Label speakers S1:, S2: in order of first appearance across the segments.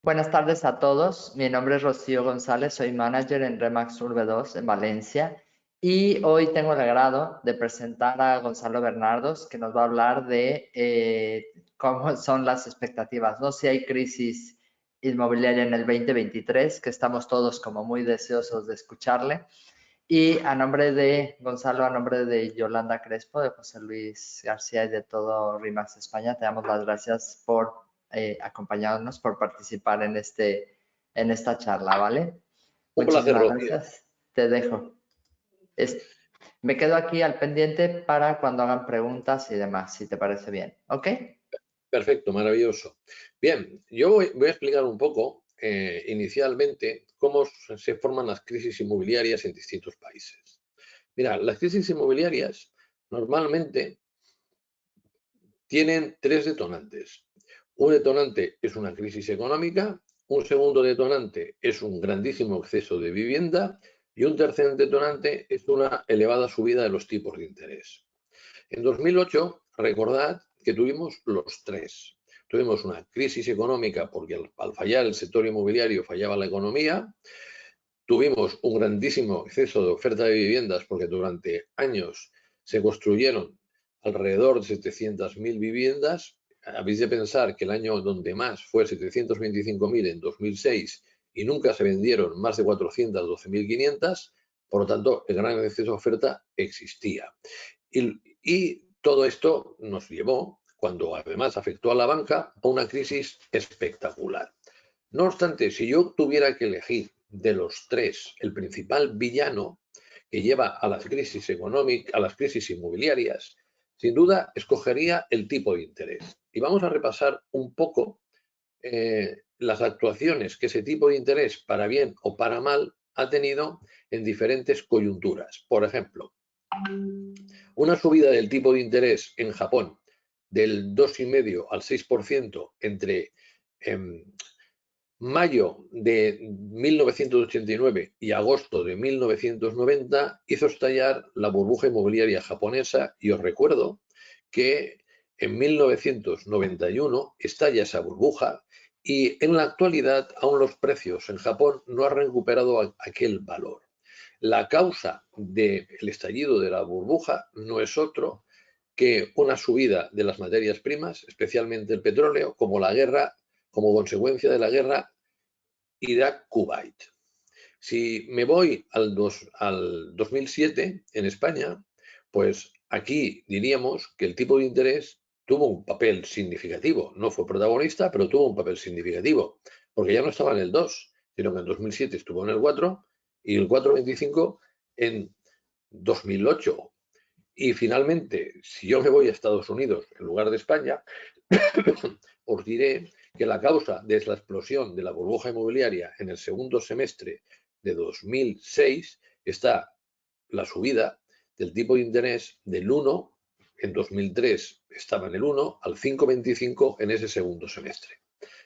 S1: Buenas tardes a todos. Mi nombre es Rocío González, soy manager en Remax Urbe 2 en Valencia y hoy tengo el agrado de presentar a Gonzalo Bernardos, que nos va a hablar de cómo son las expectativas, ¿no? Si hay crisis inmobiliaria en el 2023, que estamos todos como muy deseosos de escucharle. Y a nombre de Gonzalo, a nombre de Yolanda Crespo, de José Luis García y de todo RIMAX España, te damos las gracias por acompañarnos, por participar en esta charla, ¿vale?
S2: Un placer,
S1: Muchísimas
S2: Rocío.
S1: gracias. Te dejo. Es- Me quedo aquí al pendiente para cuando hagan preguntas y demás, si te parece bien. ¿Ok?
S2: Perfecto, maravilloso. Bien, yo voy a explicar un poco inicialmente cómo se forman las crisis inmobiliarias en distintos países. Mira, las crisis inmobiliarias normalmente tienen tres detonantes. Un detonante es una crisis económica, un segundo detonante es un grandísimo exceso de vivienda y un tercer detonante es una elevada subida de los tipos de interés. En 2008, recordad que tuvimos los tres. Tuvimos una crisis económica porque al fallar el sector inmobiliario fallaba la economía. Tuvimos un grandísimo exceso de oferta de viviendas porque durante años se construyeron alrededor de 700.000 viviendas. Habéis de pensar que el año donde más fue 725.000 en 2006 y nunca se vendieron más de 412.500. Por lo tanto, el gran exceso de oferta existía. Y todo esto nos llevó, cuando además afectó a la banca, a una crisis espectacular. No obstante, si yo tuviera que elegir de los tres el principal villano que lleva a las crisis económicas, a las crisis inmobiliarias, sin duda escogería el tipo de interés. Y vamos a repasar un poco las actuaciones que ese tipo de interés, para bien o para mal, ha tenido en diferentes coyunturas. Por ejemplo, una subida del tipo de interés en Japón del 2,5 al 6% entre mayo de 1989 y agosto de 1990 hizo estallar la burbuja inmobiliaria japonesa y os recuerdo que en 1991 estalla esa burbuja y en la actualidad aún los precios en Japón no han recuperado aquel valor. La causa del estallido de la burbuja no es otro que una subida de las materias primas, especialmente el petróleo, como consecuencia de la guerra Irak-Kuwait. Si me voy al 2007 en España, pues aquí diríamos que el tipo de interés tuvo un papel significativo. No fue protagonista, pero tuvo un papel significativo, porque ya no estaba en el 2, sino que en 2007 estuvo en el 4 y el 4,25 en 2008. Y finalmente, si yo me voy a Estados Unidos en lugar de España, os diré que la causa de la explosión de la burbuja inmobiliaria en el segundo semestre de 2006 está la subida del tipo de interés del 1, en 2003 estaba en el 1, al 5,25 en ese segundo semestre.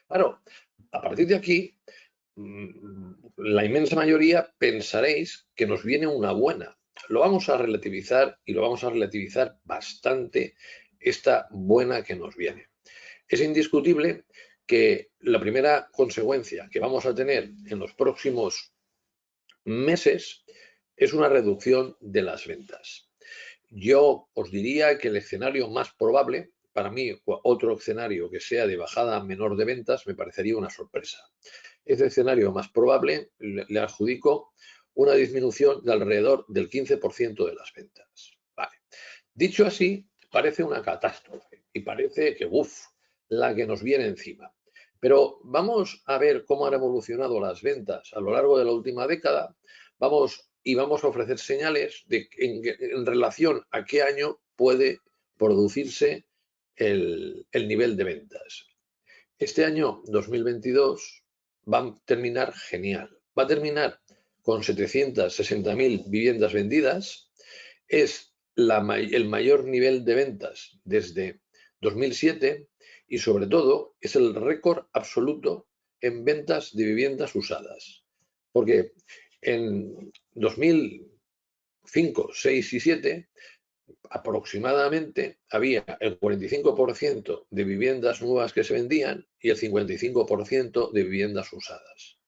S2: Claro, a partir de aquí, la inmensa mayoría pensaréis que nos viene una buena. Lo vamos a relativizar y lo vamos a relativizar bastante esta buena que nos viene. Es indiscutible que la primera consecuencia que vamos a tener en los próximos meses es una reducción de las ventas. Yo os diría que el escenario más probable, para mí, otro escenario que sea de bajada menor de ventas, me parecería una sorpresa. Ese escenario más probable le adjudico una disminución de alrededor del 15% de las ventas. Vale. Dicho así, parece una catástrofe y parece que, la que nos viene encima. Pero vamos a ver cómo han evolucionado las ventas a lo largo de la última década. Vamos a ofrecer señales en relación a qué año puede producirse el nivel de ventas. Este año 2022 va a terminar genial. Va a terminar con 760.000 viviendas vendidas. Es el mayor nivel de ventas desde 2007 y sobre todo es el récord absoluto en ventas de viviendas usadas. Porque en 2005, 6 y 7 aproximadamente había el 45% de viviendas nuevas que se vendían y el 55% de viviendas usadas.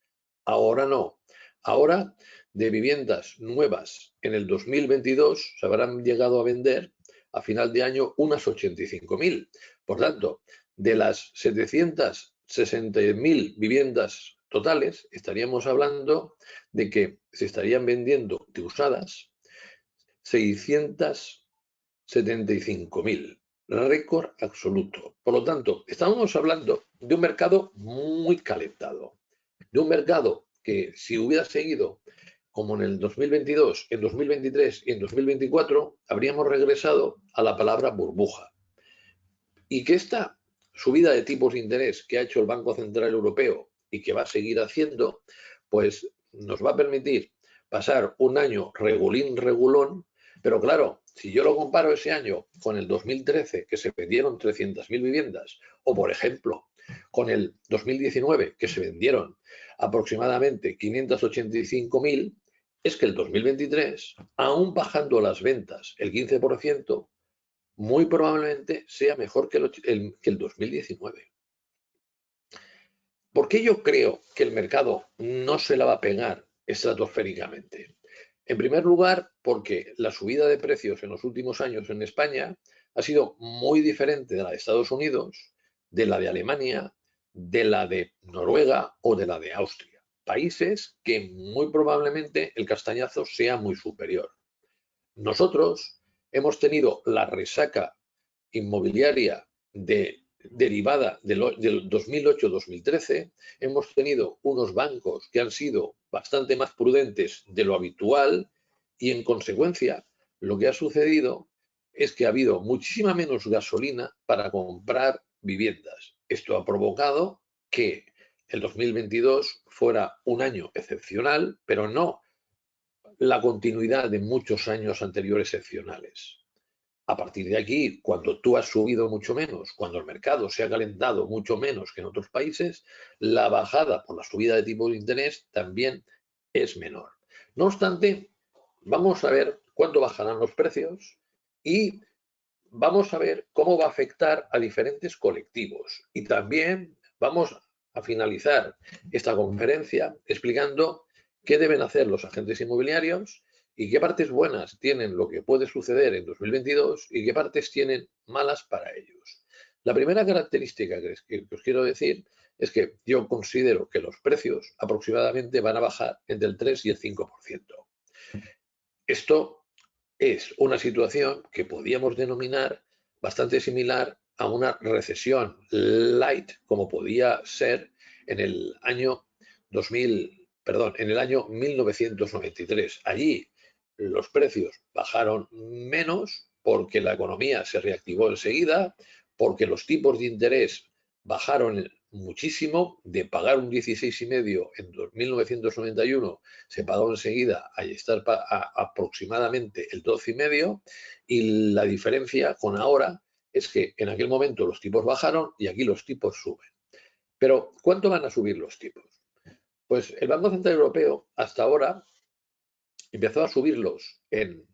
S2: Ahora no. Ahora, de viviendas nuevas en el 2022 se habrán llegado a vender a final de año unas 85.000. Por tanto, de las 760.000 viviendas totales, estaríamos hablando de que se estarían vendiendo de usadas 675.000. Récord absoluto. Por lo tanto, estamos hablando de un mercado muy calentado, de un mercado que si hubiera seguido como en el 2022, en 2023 y en 2024, habríamos regresado a la palabra burbuja. Y que esta subida de tipos de interés que ha hecho el Banco Central Europeo y que va a seguir haciendo, pues nos va a permitir pasar un año regulón, pero claro, si yo lo comparo ese año con el 2013, que se vendieron 300.000 viviendas, o por ejemplo, con el 2019, que se vendieron aproximadamente 585.000, es que el 2023, aún bajando las ventas el 15%, muy probablemente sea mejor que el 2019. ¿Por qué yo creo que el mercado no se la va a pegar estratosféricamente? En primer lugar, porque la subida de precios en los últimos años en España ha sido muy diferente de la de Estados Unidos, de la de Alemania, de la de Noruega o de la de Austria. Países que muy probablemente el castañazo sea muy superior. Nosotros hemos tenido la resaca inmobiliaria derivada del 2008-2013, hemos tenido unos bancos que han sido bastante más prudentes de lo habitual y en consecuencia lo que ha sucedido es que ha habido muchísima menos gasolina para comprar viviendas. Esto ha provocado que el 2022 fuera un año excepcional, pero no la continuidad de muchos años anteriores excepcionales. A partir de aquí, cuando tú has subido mucho menos, cuando el mercado se ha calentado mucho menos que en otros países, la bajada por la subida de tipo de interés también es menor. No obstante, vamos a ver cuánto bajarán los precios y vamos a ver cómo va a afectar a diferentes colectivos. Y también vamos a finalizar esta conferencia explicando qué deben hacer los agentes inmobiliarios y qué partes buenas tienen lo que puede suceder en 2022 y qué partes tienen malas para ellos. La primera característica que os quiero decir es que yo considero que los precios aproximadamente van a bajar entre el 3 y el 5%. Esto es una situación que podíamos denominar bastante similar a una recesión light, como podía ser en el año 1993. Allí los precios bajaron menos porque la economía se reactivó enseguida, porque los tipos de interés bajaron muchísimo, de pagar un 16,5 en 1991 se pagó enseguida a estar aproximadamente el 12,5 y la diferencia con ahora es que en aquel momento los tipos bajaron y aquí los tipos suben. Pero ¿cuánto van a subir los tipos? Pues el Banco Central Europeo hasta ahora empezó a subirlos en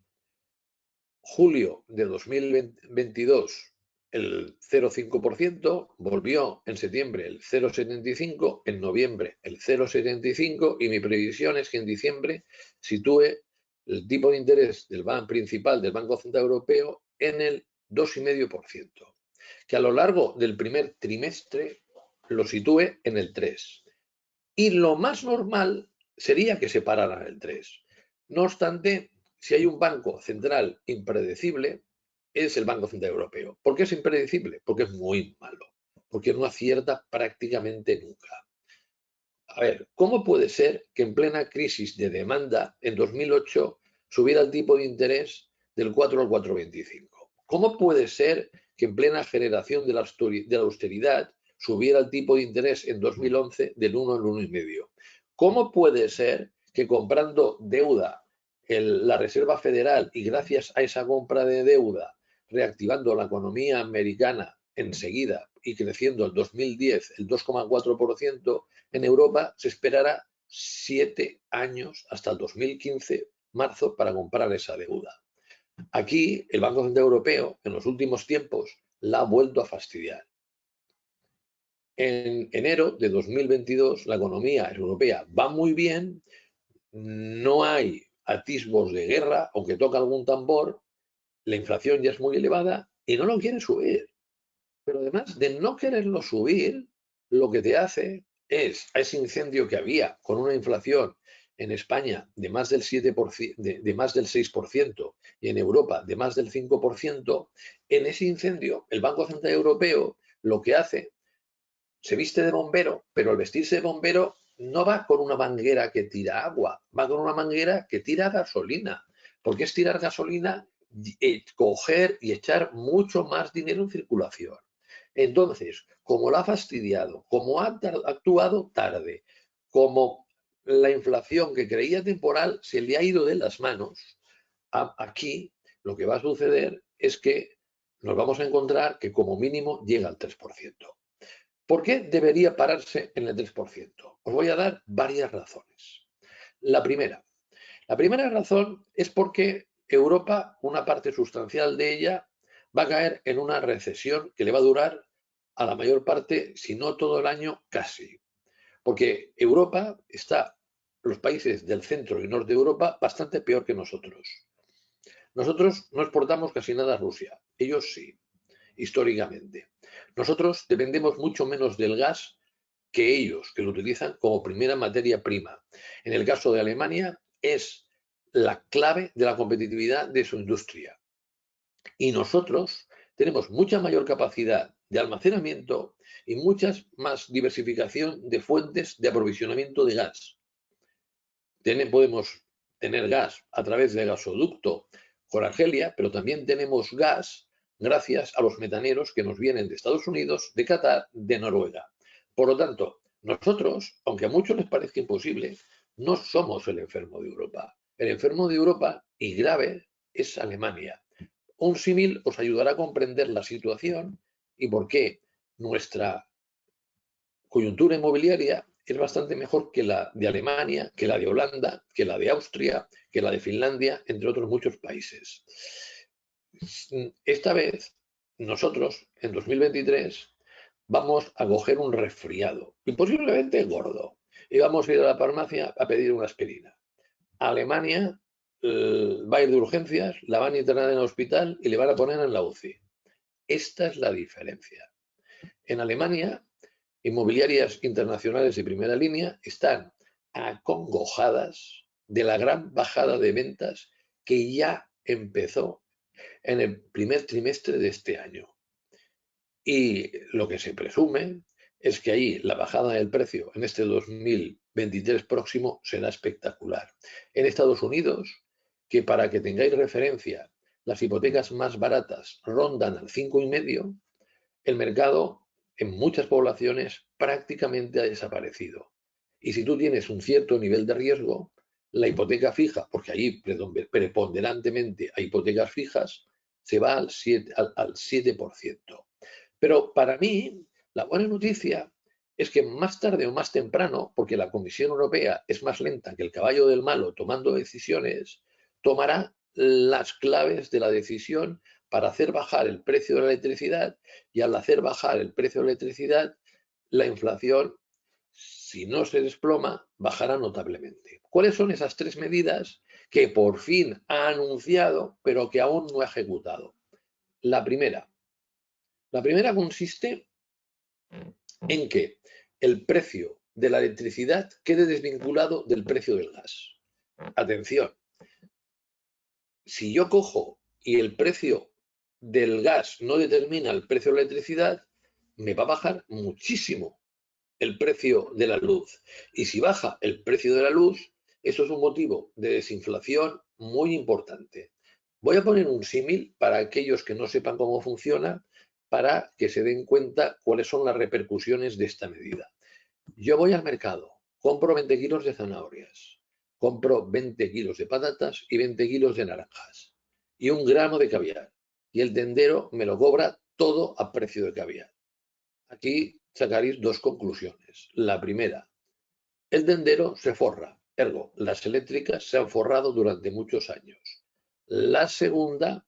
S2: julio de 2022 el 0,5%, volvió en septiembre el 0,75%, en noviembre el 0,75% y mi previsión es que en diciembre sitúe el tipo de interés del banco principal del Banco Central Europeo en el 2,5%, que a lo largo del primer trimestre lo sitúe en el 3%. Y lo más normal sería que se parara en el 3%. No obstante, si hay un banco central impredecible, es el Banco Central Europeo. ¿Por qué es impredecible? Porque es muy malo, porque no acierta prácticamente nunca. A ver, ¿cómo puede ser que en plena crisis de demanda en 2008 subiera el tipo de interés del 4 al 4,25? ¿Cómo puede ser que en plena generación de la austeridad subiera el tipo de interés en 2011 del 1 al 1,5? ¿Cómo puede ser que comprando deuda la Reserva Federal y gracias a esa compra de deuda reactivando la economía americana enseguida y creciendo en 2010 el 2,4%, en Europa se esperará 7 años hasta el 2015, marzo, para comprar esa deuda? Aquí el Banco Central Europeo en los últimos tiempos la ha vuelto a fastidiar. En enero de 2022 la economía europea va muy bien, no hay atisbos de guerra, aunque toca algún tambor, la inflación ya es muy elevada y no lo quiere subir. Pero además de no quererlo subir, lo que te hace es a ese incendio que había con una inflación en España de más del 7%, de más del 6% y en Europa de más del 5%, en ese incendio el Banco Central Europeo lo que hace, se viste de bombero, pero al vestirse de bombero no va con una manguera que tira agua, va con una manguera que tira gasolina, porque es tirar gasolina, coger y echar mucho más dinero en circulación. Entonces, como lo ha fastidiado, como ha actuado tarde, como la inflación que creía temporal se le ha ido de las manos, aquí lo que va a suceder es que nos vamos a encontrar que como mínimo llega al 3%. ¿Por qué debería pararse en el 3%? Os voy a dar varias razones. La primera razón es porque Europa, una parte sustancial de ella, va a caer en una recesión que le va a durar a la mayor parte, si no todo el año, casi. Porque Europa está, los países del centro y norte de Europa, bastante peor que nosotros. Nosotros no exportamos casi nada a Rusia, ellos sí, históricamente. Nosotros dependemos mucho menos del gas que ellos, que lo utilizan como primera materia prima. En el caso de Alemania, es la clave de la competitividad de su industria. Y nosotros tenemos mucha mayor capacidad de almacenamiento y mucha más diversificación de fuentes de aprovisionamiento de gas. Podemos tener gas a través de gasoducto con Argelia, pero también tenemos gas gracias a los metaneros que nos vienen de Estados Unidos, de Qatar, de Noruega. Por lo tanto, nosotros, aunque a muchos les parezca imposible, no somos el enfermo de Europa. El enfermo de Europa, y grave, es Alemania. Un símil os ayudará a comprender la situación y por qué nuestra coyuntura inmobiliaria es bastante mejor que la de Alemania, que la de Holanda, que la de Austria, que la de Finlandia, entre otros muchos países. Esta vez, nosotros, en 2023, vamos a coger un resfriado, y posiblemente gordo, y vamos a ir a la farmacia a pedir una aspirina. Alemania va a ir de urgencias, la van a internar en el hospital y le van a poner en la UCI. Esta es la diferencia. En Alemania, inmobiliarias internacionales de primera línea están acongojadas de la gran bajada de ventas que ya empezó en el primer trimestre de este año. Y lo que se presume es que ahí la bajada del precio en este 2023 próximo será espectacular. En Estados Unidos, que para que tengáis referencia, las hipotecas más baratas rondan al 5,5, el mercado en muchas poblaciones prácticamente ha desaparecido. Y si tú tienes un cierto nivel de riesgo, la hipoteca fija, porque ahí preponderantemente hay hipotecas fijas, se va al 7%. Pero para mí, la buena noticia es que más tarde o más temprano, porque la Comisión Europea es más lenta que el caballo del malo tomando decisiones, tomará las claves de la decisión para hacer bajar el precio de la electricidad, y al hacer bajar el precio de la electricidad, la inflación, si no se desploma, bajará notablemente. ¿Cuáles son esas tres medidas que por fin ha anunciado, pero que aún no ha ejecutado? La primera consiste en que el precio de la electricidad quede desvinculado del precio del gas. Atención, si yo cojo y el precio del gas no determina el precio de la electricidad, me va a bajar muchísimo el precio de la luz. Y si baja el precio de la luz, eso es un motivo de desinflación muy importante. Voy a poner un símil para aquellos que no sepan cómo funciona, para que se den cuenta cuáles son las repercusiones de esta medida. Yo voy al mercado, compro 20 kilos de zanahorias, compro 20 kilos de patatas y 20 kilos de naranjas y 1 gramo de caviar. Y el tendero me lo cobra todo a precio de caviar. Aquí sacaréis dos conclusiones. La primera, el tendero se forra, ergo, las eléctricas se han forrado durante muchos años. La segunda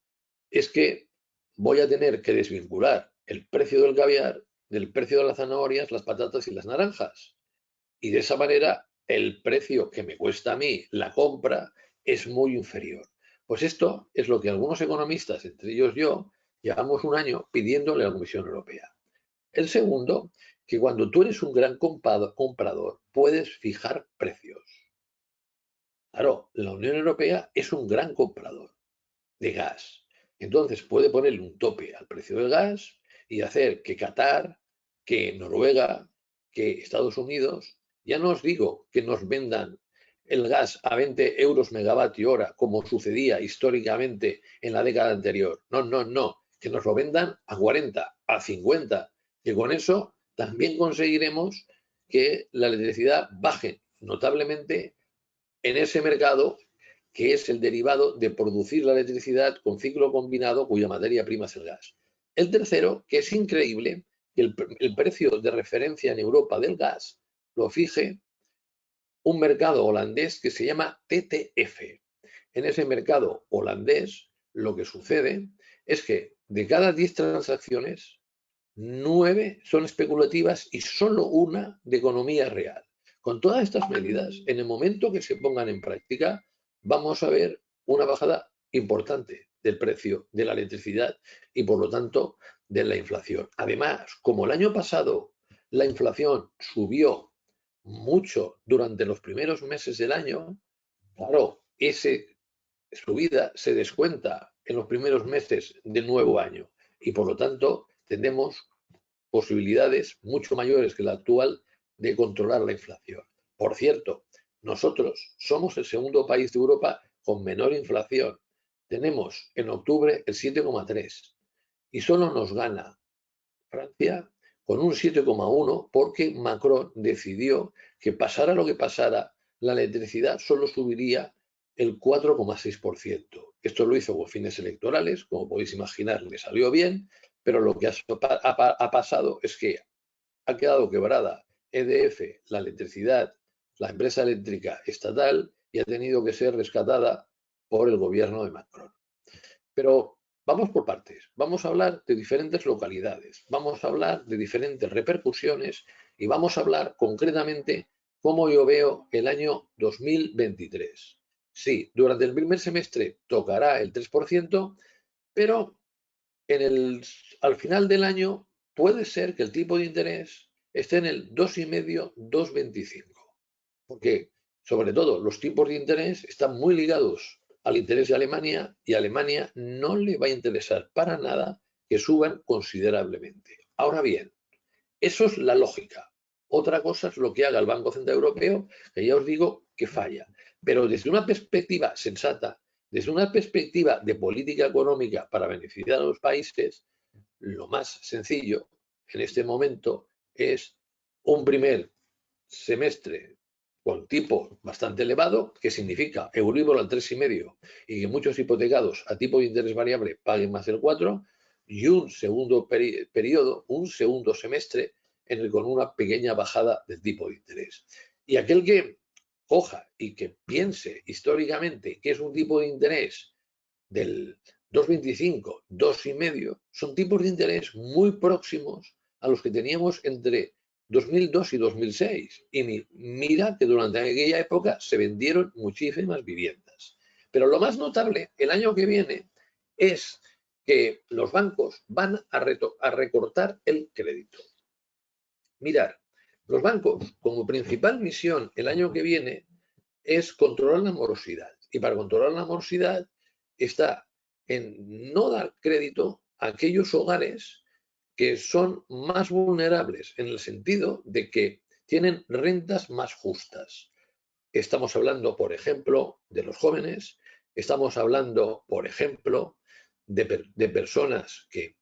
S2: es que voy a tener que desvincular el precio del caviar del precio de las zanahorias, las patatas y las naranjas. Y de esa manera el precio que me cuesta a mí la compra es muy inferior. Pues esto es lo que algunos economistas, entre ellos yo, llevamos un año pidiéndole a la Comisión Europea. El segundo, que cuando tú eres un gran comprador, puedes fijar precios. Claro, la Unión Europea es un gran comprador de gas. Entonces puede ponerle un tope al precio del gas y hacer que Qatar, que Noruega, que Estados Unidos, ya no os digo que nos vendan el gas a 20 euros megavatio hora, como sucedía históricamente en la década anterior. No, no, no. Que nos lo vendan a 40, a 50. Que con eso también conseguiremos que la electricidad baje notablemente en ese mercado que es el derivado de producir la electricidad con ciclo combinado cuya materia prima es el gas. El tercero, que es increíble, que el precio de referencia en Europa del gas lo fije un mercado holandés que se llama TTF. En ese mercado holandés lo que sucede es que de cada 10 transacciones, 9 son especulativas y solo una de economía real. Con todas estas medidas, en el momento que se pongan en práctica, vamos a ver una bajada importante del precio de la electricidad y, por lo tanto, de la inflación. Además, como el año pasado la inflación subió mucho durante los primeros meses del año, claro, esa subida se descuenta en los primeros meses del nuevo año y, por lo tanto, tendremos posibilidades mucho mayores que la actual de controlar la inflación. Por cierto, nosotros somos el segundo país de Europa con menor inflación. Tenemos en octubre el 7,3 y solo nos gana Francia con un 7,1 porque Macron decidió que pasara lo que pasara, la electricidad solo subiría el 4,6%. Esto lo hizo con fines electorales, como podéis imaginar, le salió bien, pero lo que ha pasado es que ha quedado quebrada EDF, la electricidad, la empresa eléctrica estatal, y ha tenido que ser rescatada por el gobierno de Macron. Pero vamos por partes. Vamos a hablar de diferentes localidades, vamos a hablar de diferentes repercusiones y vamos a hablar concretamente cómo yo veo el año 2023. Sí, durante el primer semestre tocará el 3%, pero al final del año puede ser que el tipo de interés esté en el 2,5, 2,25. Porque, sobre todo, los tipos de interés están muy ligados al interés de Alemania y a Alemania no le va a interesar para nada que suban considerablemente. Ahora bien, eso es la lógica. Otra cosa es lo que haga el Banco Central Europeo, que ya os digo que falla. Pero desde una perspectiva sensata, desde una perspectiva de política económica para beneficiar a los países, lo más sencillo en este momento es un primer semestre con tipo bastante elevado, que significa Euribor al 3,5 y que muchos hipotecados a tipo de interés variable paguen más del 4, y un segundo periodo, un segundo semestre en el con una pequeña bajada del tipo de interés. Y aquel que coja y que piense históricamente que es un tipo de interés del 2,25, 2,5, son tipos de interés muy próximos a los que teníamos entre 2002 y 2006. Y mira que durante aquella época se vendieron muchísimas viviendas. Pero lo más notable el año que viene es que los bancos van a recortar el crédito. Mirar, los bancos como principal misión el año que viene es controlar la morosidad. Y para controlar la morosidad está en no dar crédito a aquellos hogares que son más vulnerables en el sentido de que tienen rentas más justas. Estamos hablando, por ejemplo, de los jóvenes, estamos hablando, por ejemplo, de personas que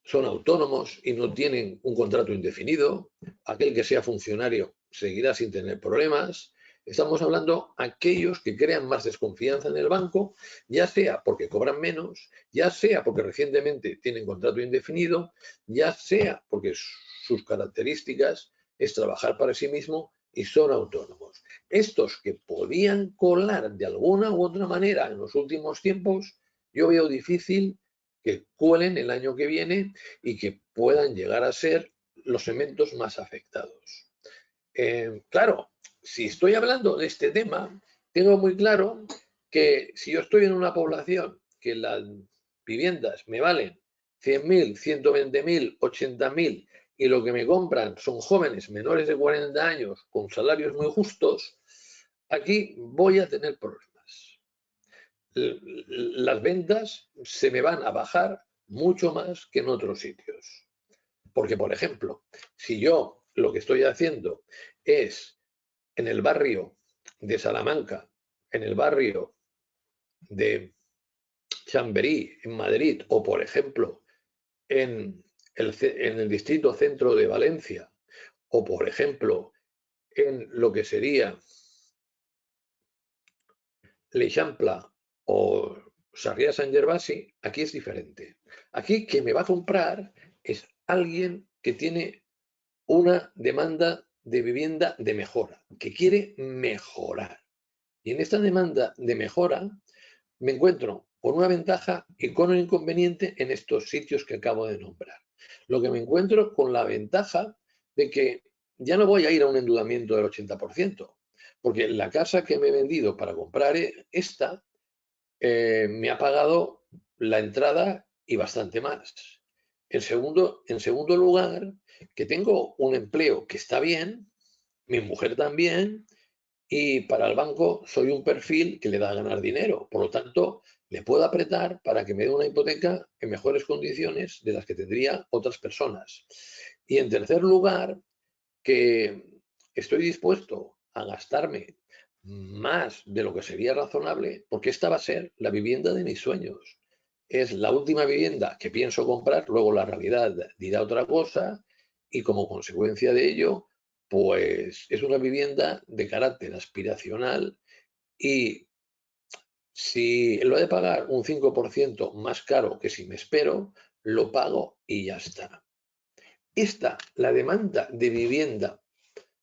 S2: son autónomos y no tienen un contrato indefinido, aquel que sea funcionario seguirá sin tener problemas. Estamos hablando de aquellos que crean más desconfianza en el banco, ya sea porque cobran menos, ya sea porque recientemente tienen contrato indefinido, ya sea porque sus características es trabajar para sí mismo y son autónomos. Estos que podían colar de alguna u otra manera en los últimos tiempos, yo veo difícil que cuelen el año que viene y que puedan llegar a ser los segmentos más afectados. Claro, si estoy hablando de este tema, tengo muy claro que si yo estoy en una población que las viviendas me valen 100.000, 120.000, 80.000 y lo que me compran son jóvenes menores de 40 años con salarios muy justos, aquí voy a tener problemas. Las ventas se me van a bajar mucho más que en otros sitios. Porque, por ejemplo, si yo lo que estoy haciendo es en el barrio de Salamanca, en el barrio de Chamberí, en Madrid, o por ejemplo, en el distrito centro de Valencia, o por ejemplo, en lo que sería l'Eixample o Sarriá Sant Gervasi, aquí es diferente. Aquí quien me va a comprar es alguien que tiene una demanda de vivienda de mejora, que quiere mejorar. Y en esta demanda de mejora me encuentro con una ventaja y con un inconveniente en estos sitios que acabo de nombrar. Lo que me encuentro con la ventaja de que ya no voy a ir a un endeudamiento del 80%, porque la casa que me he vendido para comprar esta me ha pagado la entrada y bastante más. En segundo lugar, que tengo un empleo que está bien, mi mujer también, y para el banco soy un perfil que le da a ganar dinero. Por lo tanto, le puedo apretar para que me dé una hipoteca en mejores condiciones de las que tendría otras personas. Y en tercer lugar, que estoy dispuesto a gastarme más de lo que sería razonable, porque esta va a ser la vivienda de mis sueños. Es la última vivienda que pienso comprar, luego la realidad dirá otra cosa, y como consecuencia de ello, pues es una vivienda de carácter aspiracional y si lo he de pagar un 5% más caro que si me espero, lo pago y ya está. La demanda de vivienda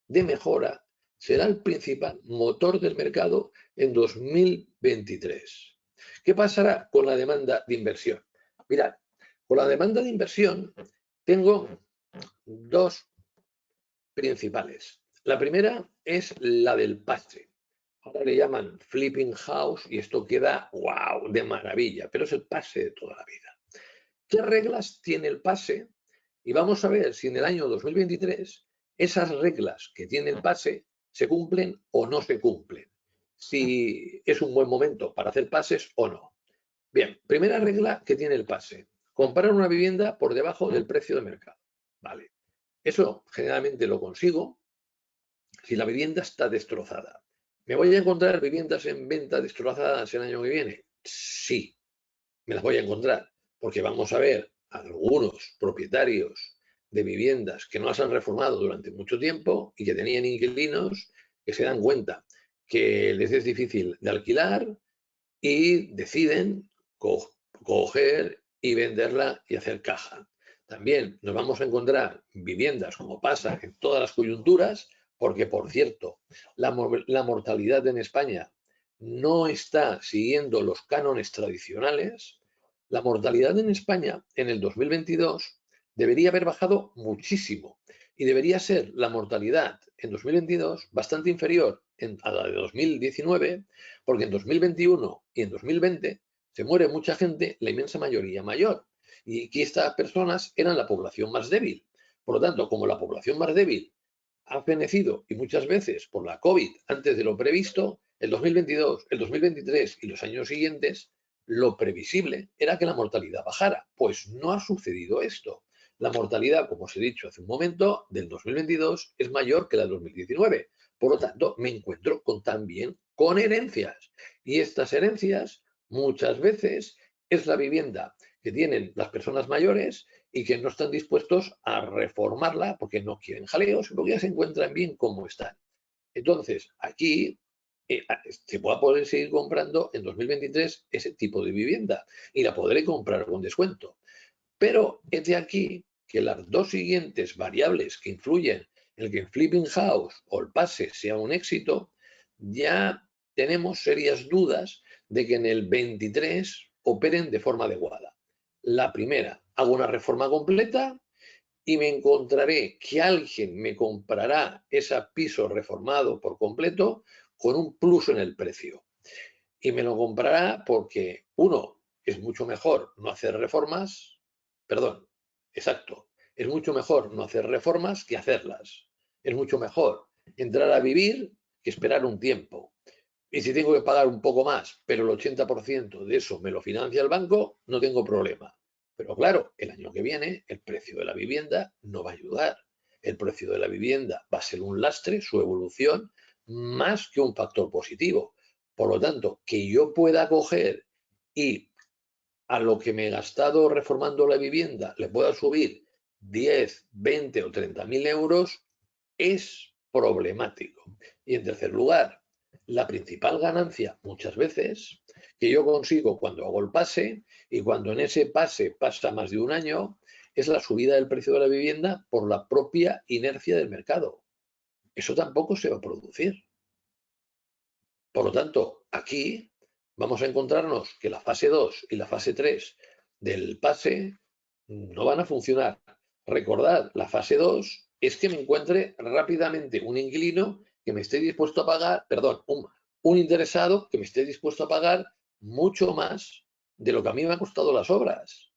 S2: de mejora será el principal motor del mercado en 2023. ¿Qué pasará con la demanda de inversión? Mirad, con la demanda de inversión tengo dos principales. La primera es la del pase. Ahora le llaman flipping house y esto queda wow, de maravilla, pero es el pase de toda la vida. ¿Qué reglas tiene el pase? Y vamos a ver si en el año 2023 esas reglas que tiene el pase se cumplen o no se cumplen. Si es un buen momento para hacer pases o no. Bien, primera regla que tiene el pase. Comprar una vivienda por debajo del precio de mercado. Vale. Eso generalmente lo consigo si la vivienda está destrozada. ¿Me voy a encontrar viviendas en venta destrozadas el año que viene? Sí, me las voy a encontrar, porque vamos a ver algunos propietarios de viviendas que no las han reformado durante mucho tiempo y que tenían inquilinos que se dan cuenta que les es difícil de alquilar y deciden coger y venderla y hacer caja. También nos vamos a encontrar viviendas, como pasa en todas las coyunturas, porque, por cierto, la mortalidad en España no está siguiendo los cánones tradicionales. La mortalidad en España en el 2022 debería haber bajado muchísimo y debería ser la mortalidad en 2022 bastante inferior a la de 2019, porque en 2021 y en 2020 se muere mucha gente, la inmensa mayoría mayor, y que estas personas eran la población más débil. Por lo tanto, como la población más débil ha fenecido y muchas veces por la COVID antes de lo previsto, el 2022, el 2023 y los años siguientes, lo previsible era que la mortalidad bajara. Pues no ha sucedido esto. La mortalidad, como os he dicho hace un momento, del 2022 es mayor que la del 2019. Por lo tanto, me encuentro también con herencias. Y estas herencias muchas veces es la vivienda que tienen las personas mayores y que no están dispuestos a reformarla porque no quieren jaleos, porque ya se encuentran bien como están. Entonces, aquí se va a poder seguir comprando en 2023 ese tipo de vivienda y la podré comprar con descuento. Pero es de aquí que las dos siguientes variables que influyen el que en Flipping House o el pase sea un éxito, ya tenemos serias dudas de que en el 23 operen de forma adecuada. La primera, hago una reforma completa y me encontraré que alguien me comprará ese piso reformado por completo con un plus en el precio. Y me lo comprará porque, uno, es mucho mejor no hacer reformas, perdón, exacto, es mucho mejor no hacer reformas que hacerlas. Es mucho mejor entrar a vivir que esperar un tiempo. Y si tengo que pagar un poco más, pero el 80% de eso me lo financia el banco, no tengo problema. Pero claro, el año que viene el precio de la vivienda no va a ayudar. El precio de la vivienda va a ser un lastre, su evolución, más que un factor positivo. Por lo tanto, que yo pueda coger y a lo que me he gastado reformando la vivienda le pueda subir 10, 20 o 30.000 euros es problemático. Y en tercer lugar, la principal ganancia muchas veces que yo consigo cuando hago el pase y cuando en ese pase pasa más de un año es la subida del precio de la vivienda por la propia inercia del mercado. Eso tampoco se va a producir. Por lo tanto, aquí vamos a encontrarnos que la fase 2 y la fase 3 del pase no van a funcionar. Recordad, la fase 2 es que me encuentre rápidamente un inquilino que me esté dispuesto a pagar, perdón, un interesado que me esté dispuesto a pagar mucho más de lo que a mí me ha costado las obras.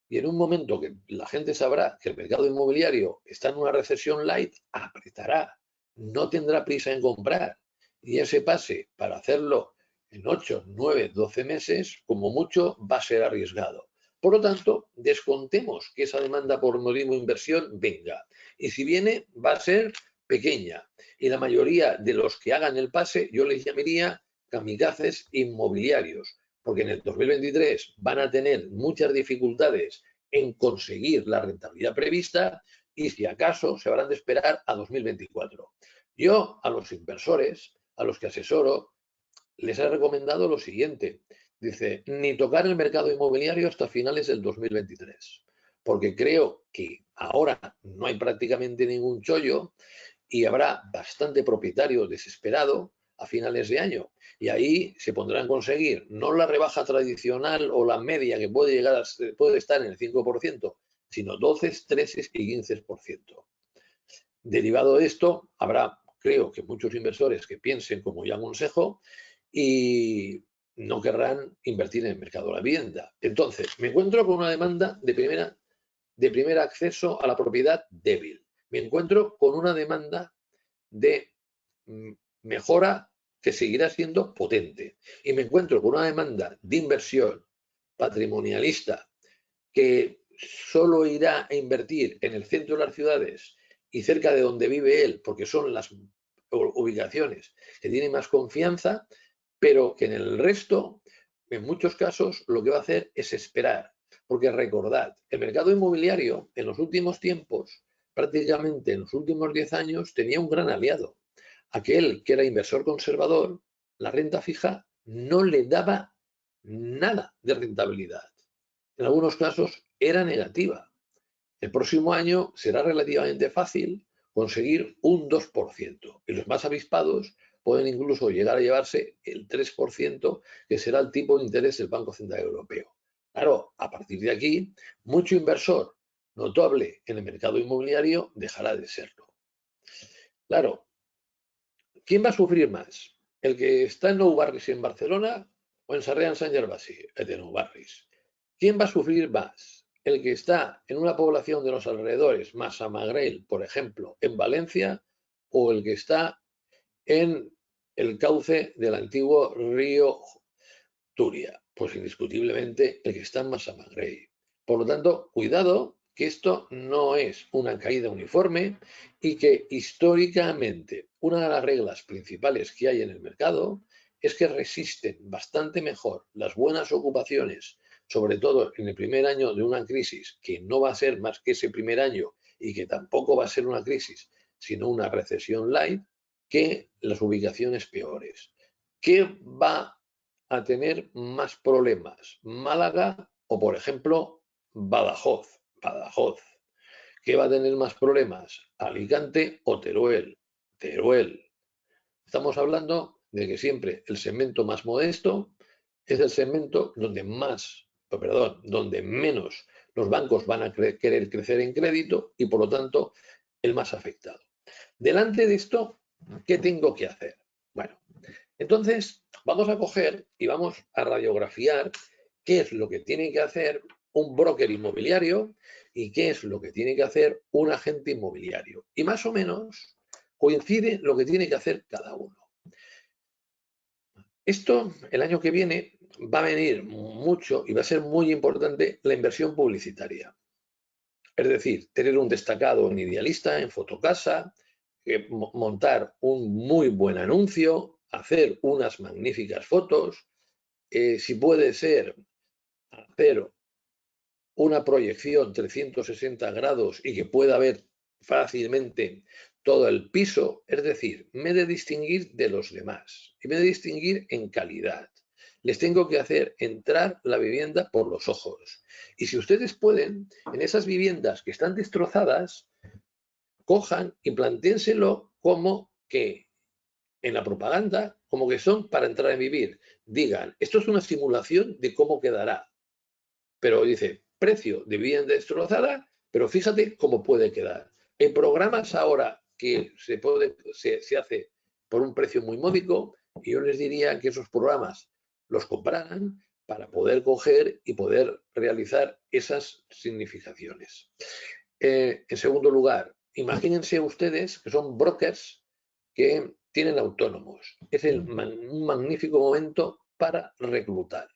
S2: Y en un momento que la gente sabrá que el mercado inmobiliario está en una recesión light, apretará, no tendrá prisa en comprar. Y ese pase para hacerlo en 8, 9, 12 meses, como mucho, va a ser arriesgado. Por lo tanto, descontemos que esa demanda por modismo inversión venga. Y si viene, va a ser pequeña. Y la mayoría de los que hagan el pase, yo les llamaría kamikazes inmobiliarios, porque en el 2023 van a tener muchas dificultades en conseguir la rentabilidad prevista y si acaso se habrán de esperar a 2024. Yo a los inversores, a los que asesoro, les he recomendado lo siguiente. Dice, ni tocar el mercado inmobiliario hasta finales del 2023, porque creo que ahora no hay prácticamente ningún chollo y habrá bastante propietario desesperado a finales de año. Y ahí se pondrán a conseguir no la rebaja tradicional o la media que puede llegar puede estar en el 5%, sino 12, 13 y 15%. Derivado de esto, habrá, creo que muchos inversores que piensen como yo aconsejo y no querrán invertir en el mercado de la vivienda. Entonces, me encuentro con una demanda de primer acceso a la propiedad débil. Me encuentro con una demanda de mejora que seguirá siendo potente. Y me encuentro con una demanda de inversión patrimonialista que solo irá a invertir en el centro de las ciudades y cerca de donde vive él, porque son las ubicaciones que tiene más confianza, pero que en el resto, en muchos casos, lo que va a hacer es esperar. Porque recordad, el mercado inmobiliario en los últimos tiempos, prácticamente en los últimos 10 años, tenía un gran aliado. Aquel que era inversor conservador, la renta fija no le daba nada de rentabilidad. En algunos casos era negativa. El próximo año será relativamente fácil conseguir un 2% y los más avispados pueden incluso llegar a llevarse el 3%, que será el tipo de interés del Banco Central Europeo. Claro, a partir de aquí, mucho inversor notable en el mercado inmobiliario dejará de serlo. Claro, ¿quién va a sufrir más? ¿El que está en Nou Barris en Barcelona o en Sarrià en Sant Gervasi? El de Nou Barris. ¿Quién va a sufrir más? ¿El que está en una población de los alrededores, Massamagrell, por ejemplo, en Valencia, o el que está en el cauce del antiguo río Turia? Pues indiscutiblemente el que está en Massamagrell. Por lo tanto, cuidado, que esto no es una caída uniforme y que históricamente una de las reglas principales que hay en el mercado es que resisten bastante mejor las buenas ocupaciones, sobre todo en el primer año de una crisis, que no va a ser más que ese primer año y que tampoco va a ser una crisis, sino una recesión light, que las ubicaciones peores. ¿Qué va a tener más problemas? ¿Málaga o, por ejemplo, Badajoz? Badajoz. ¿Qué va a tener más problemas? ¿Alicante o Teruel? Teruel. Estamos hablando de que siempre el segmento más modesto es el segmento donde donde menos los bancos van a querer crecer en crédito y por lo tanto el más afectado. Delante de esto, ¿qué tengo que hacer? Bueno, entonces vamos a coger y vamos a radiografiar qué es lo que tiene que hacer un broker inmobiliario y qué es lo que tiene que hacer un agente inmobiliario. Y más o menos coincide lo que tiene que hacer cada uno. Esto, el año que viene, va a venir mucho y va a ser muy importante la inversión publicitaria. Es decir, tener un destacado en Idealista, en Fotocasa, montar un muy buen anuncio, hacer unas magníficas fotos, si puede ser, hacer una proyección 360 grados y que pueda ver fácilmente todo el piso, es decir, me he de distinguir de los demás y me he de distinguir en calidad. Les tengo que hacer entrar la vivienda por los ojos. Y si ustedes pueden, en esas viviendas que están destrozadas, cojan y plantéenselo como que en la propaganda, como que son para entrar a vivir. Digan, esto es una simulación de cómo quedará. Pero dice, precio de vivienda destrozada, pero fíjate cómo puede quedar. En programas ahora que se hace por un precio muy módico, y yo les diría que esos programas los compraran para poder coger y poder realizar esas significaciones. En segundo lugar, imagínense ustedes que son brokers que tienen autónomos. Es un magnífico momento para reclutar.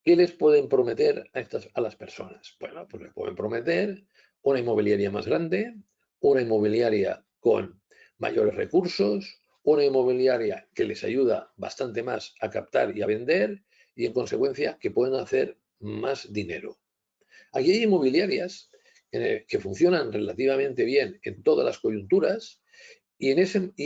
S2: ¿Qué les pueden prometer a las personas? Bueno, pues les pueden prometer una inmobiliaria más grande, una inmobiliaria con mayores recursos, una inmobiliaria que les ayuda bastante más a captar y a vender y en consecuencia que pueden hacer más dinero. Aquí hay inmobiliarias que funcionan relativamente bien en todas las coyunturas y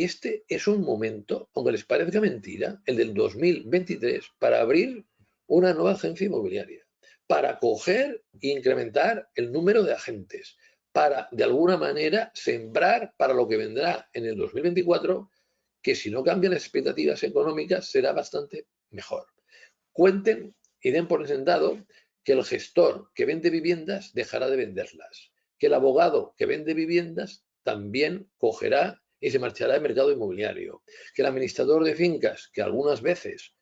S2: este es un momento, aunque les parezca mentira, el del 2023, para abrir una nueva agencia inmobiliaria, para coger e incrementar el número de agentes, para de alguna manera sembrar para lo que vendrá en el 2024, que si no cambian las expectativas económicas será bastante mejor. Cuenten y den por sentado que el gestor que vende viviendas dejará de venderlas, que el abogado que vende viviendas también cogerá y se marchará al mercado inmobiliario, que el administrador de fincas, que algunas veces,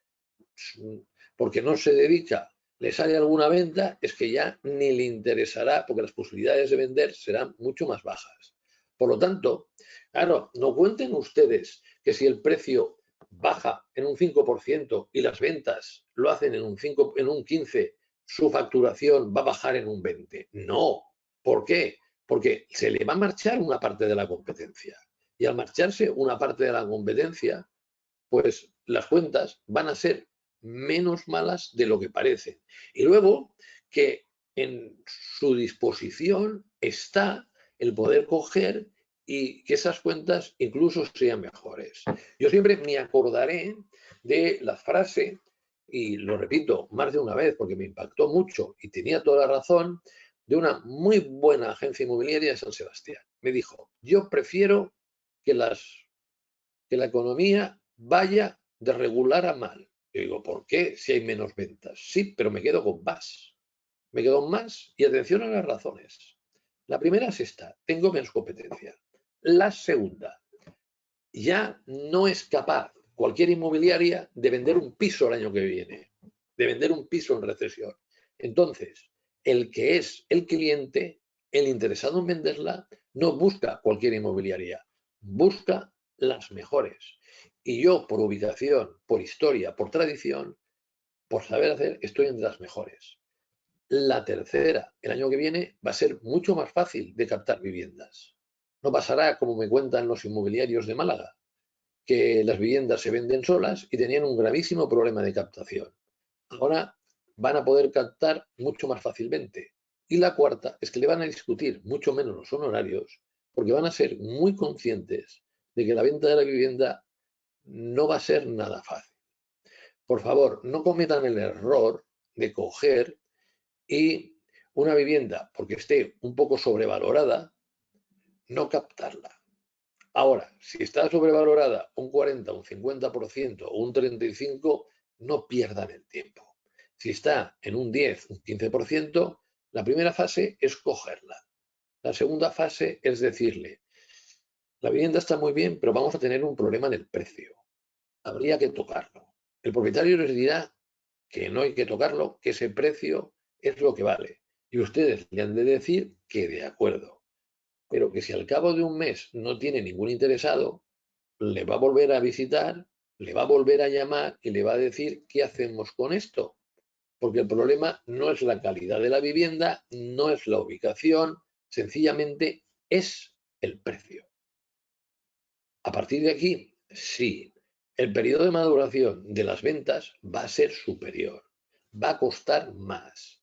S2: porque no se dedica, le sale alguna venta, es que ya ni le interesará porque las posibilidades de vender serán mucho más bajas. Por lo tanto, claro, no cuenten ustedes que si el precio baja en un 5% y las ventas lo hacen en un 15%, su facturación va a bajar en un 20%. No. ¿Por qué? Porque se le va a marchar una parte de la competencia. Y al marcharse una parte de la competencia, pues las cuentas van a ser menos malas de lo que parecen. Y luego que en su disposición está el poder coger y que esas cuentas incluso sean mejores. Yo siempre me acordaré de la frase, y lo repito más de una vez porque me impactó mucho y tenía toda la razón, de una muy buena agencia inmobiliaria de San Sebastián. Me dijo, yo prefiero que la economía vaya de regular a mal. Yo digo, ¿por qué si hay menos ventas? Sí, pero me quedo con más. Me quedo con más y atención a las razones. La primera es esta, tengo menos competencia. La segunda, ya no es capaz cualquier inmobiliaria de vender un piso el año que viene, de vender un piso en recesión. Entonces, el que es el cliente, el interesado en venderla, no busca cualquier inmobiliaria, busca las mejores. Y yo, por ubicación, por historia, por tradición, por saber hacer, estoy entre las mejores. La tercera, el año que viene, va a ser mucho más fácil de captar viviendas. No pasará como me cuentan los inmobiliarios de Málaga, que las viviendas se venden solas y tenían un gravísimo problema de captación. Ahora van a poder captar mucho más fácilmente. Y la cuarta es que le van a discutir mucho menos los honorarios porque van a ser muy conscientes de que la venta de la vivienda no va a ser nada fácil. Por favor, no cometan el error de coger y una vivienda porque esté un poco sobrevalorada, no captarla. Ahora, si está sobrevalorada un 40, un 50% o un 35%, no pierdan el tiempo. Si está en un 10, un 15%, la primera fase es cogerla. La segunda fase es decirle, la vivienda está muy bien, pero vamos a tener un problema en el precio. Habría que tocarlo. El propietario les dirá que no hay que tocarlo, que ese precio es lo que vale. Y ustedes le han de decir que de acuerdo. Pero que si al cabo de un mes no tiene ningún interesado, le va a volver a visitar, le va a volver a llamar y le va a decir qué hacemos con esto. Porque el problema no es la calidad de la vivienda, no es la ubicación, sencillamente es el precio. A partir de aquí, sí, el periodo de maduración de las ventas va a ser superior, va a costar más,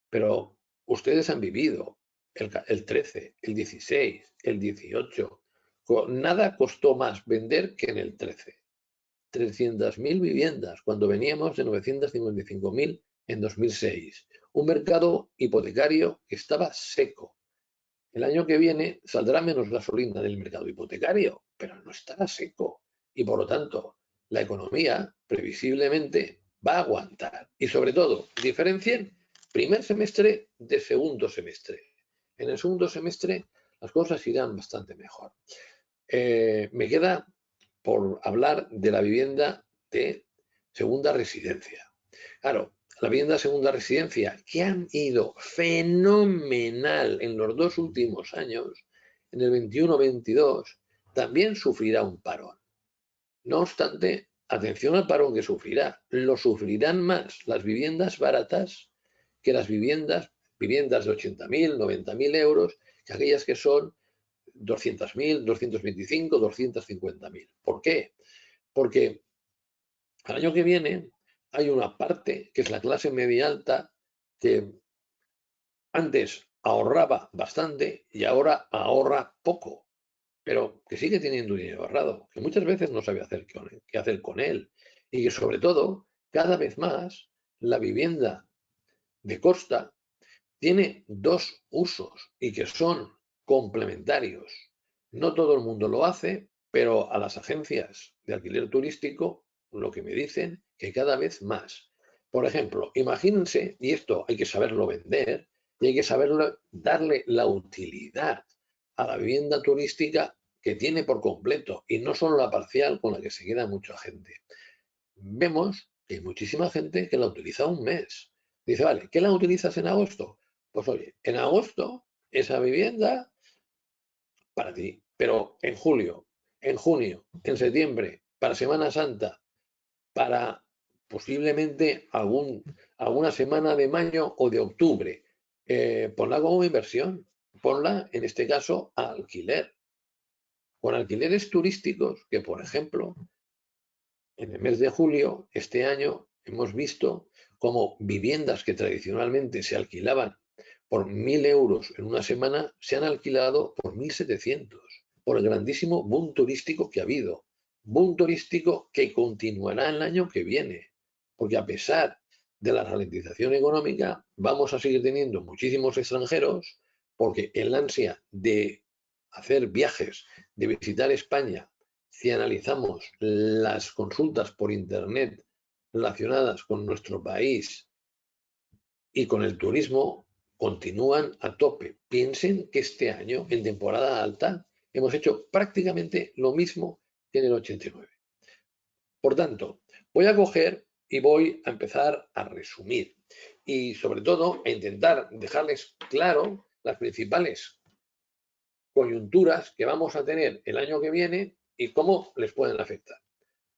S2: pero ustedes han vivido el 13, el 16, el 18. Nada costó más vender que en el 13. 300.000 viviendas cuando veníamos de 955.000 en 2006. Un mercado hipotecario que estaba seco. El año que viene saldrá menos gasolina del mercado hipotecario, pero no estará seco. Y por lo tanto, la economía previsiblemente va a aguantar. Y sobre todo, diferencien primer semestre de segundo semestre. En el segundo semestre las cosas irán bastante mejor. Me queda por hablar de la vivienda de segunda residencia. Claro, la vivienda de segunda residencia, que han ido fenomenal en los 2 últimos años, en el 21-22, también sufrirá un parón. No obstante, atención al parón que sufrirá. Lo sufrirán más las viviendas baratas que las viviendas de 80.000, 90.000 euros, que aquellas que son 200.000, 225, 250.000. ¿Por qué? Porque al año que viene hay una parte que es la clase media alta que antes ahorraba bastante y ahora ahorra poco, pero que sigue teniendo dinero ahorrado, que muchas veces no sabe qué hacer con él y que sobre todo cada vez más la vivienda de costa tiene 2 usos y que son complementarios. No todo el mundo lo hace, pero a las agencias de alquiler turístico lo que me dicen que cada vez más. Por ejemplo, imagínense, y esto hay que saberlo vender, y hay que saberlo darle la utilidad a la vivienda turística que tiene por completo y no solo la parcial con la que se queda mucha gente. Vemos que hay muchísima gente que la utiliza un mes. Dice, vale, ¿qué la utilizas en agosto? Pues oye, en agosto esa vivienda para ti, pero en julio, en junio, en septiembre, para Semana Santa, para posiblemente alguna semana de mayo o de octubre, ponla como inversión, ponla en este caso a alquiler, con alquileres turísticos que, por ejemplo, en el mes de julio, este año, hemos visto cómo viviendas que tradicionalmente se alquilaban por 1.000 euros en una semana se han alquilado por 1.700, por el grandísimo boom turístico que ha habido. Boom turístico que continuará el año que viene, porque a pesar de la ralentización económica, vamos a seguir teniendo muchísimos extranjeros, porque el ansia de hacer viajes, de visitar España, si analizamos las consultas por Internet relacionadas con nuestro país y con el turismo, continúan a tope. Piensen que este año, en temporada alta, hemos hecho prácticamente lo mismo que en el 89. Por tanto, voy a coger y voy a empezar a resumir y sobre todo a intentar dejarles claro las principales coyunturas que vamos a tener el año que viene y cómo les pueden afectar.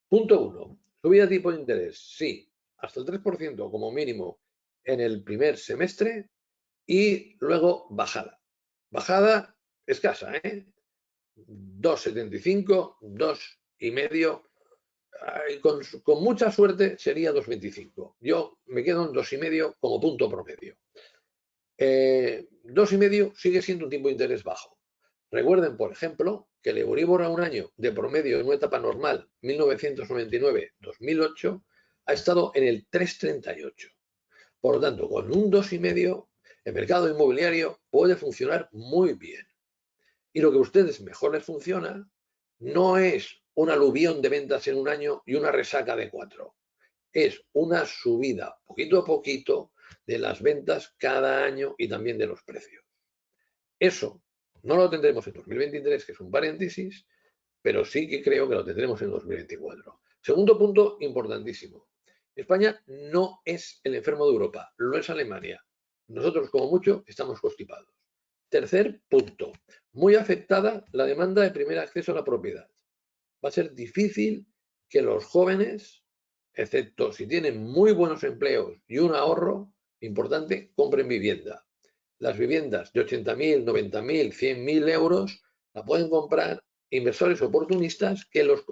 S2: Punto 1. Subida de tipo de interés. Sí, hasta el 3% como mínimo en el primer semestre y luego bajada. Bajada escasa, ¿eh? 2,75, 2,5. Con mucha suerte sería 2,25. Yo me quedo en 2,5 como punto promedio. 2,5 sigue siendo un tipo de interés bajo. Recuerden, por ejemplo, que el Euribor a un año de promedio en una etapa normal, 1999-2008, ha estado en el 3,38. Por lo tanto, con un 2,5 el mercado inmobiliario puede funcionar muy bien. Y lo que a ustedes mejor les funciona no es un aluvión de ventas en un año y una resaca de 4. Es una subida poquito a poquito de las ventas cada año y también de los precios. Eso no lo tendremos en 2023, que es un paréntesis, pero sí que creo que lo tendremos en 2024. Segundo punto importantísimo. España no es el enfermo de Europa, lo es Alemania. Nosotros, como mucho, estamos constipados. Tercer punto. Muy afectada la demanda de primer acceso a la propiedad. Va a ser difícil que los jóvenes, excepto si tienen muy buenos empleos y un ahorro importante, compren vivienda. Las viviendas de 80.000, 90.000, 100.000 euros la pueden comprar inversores oportunistas que los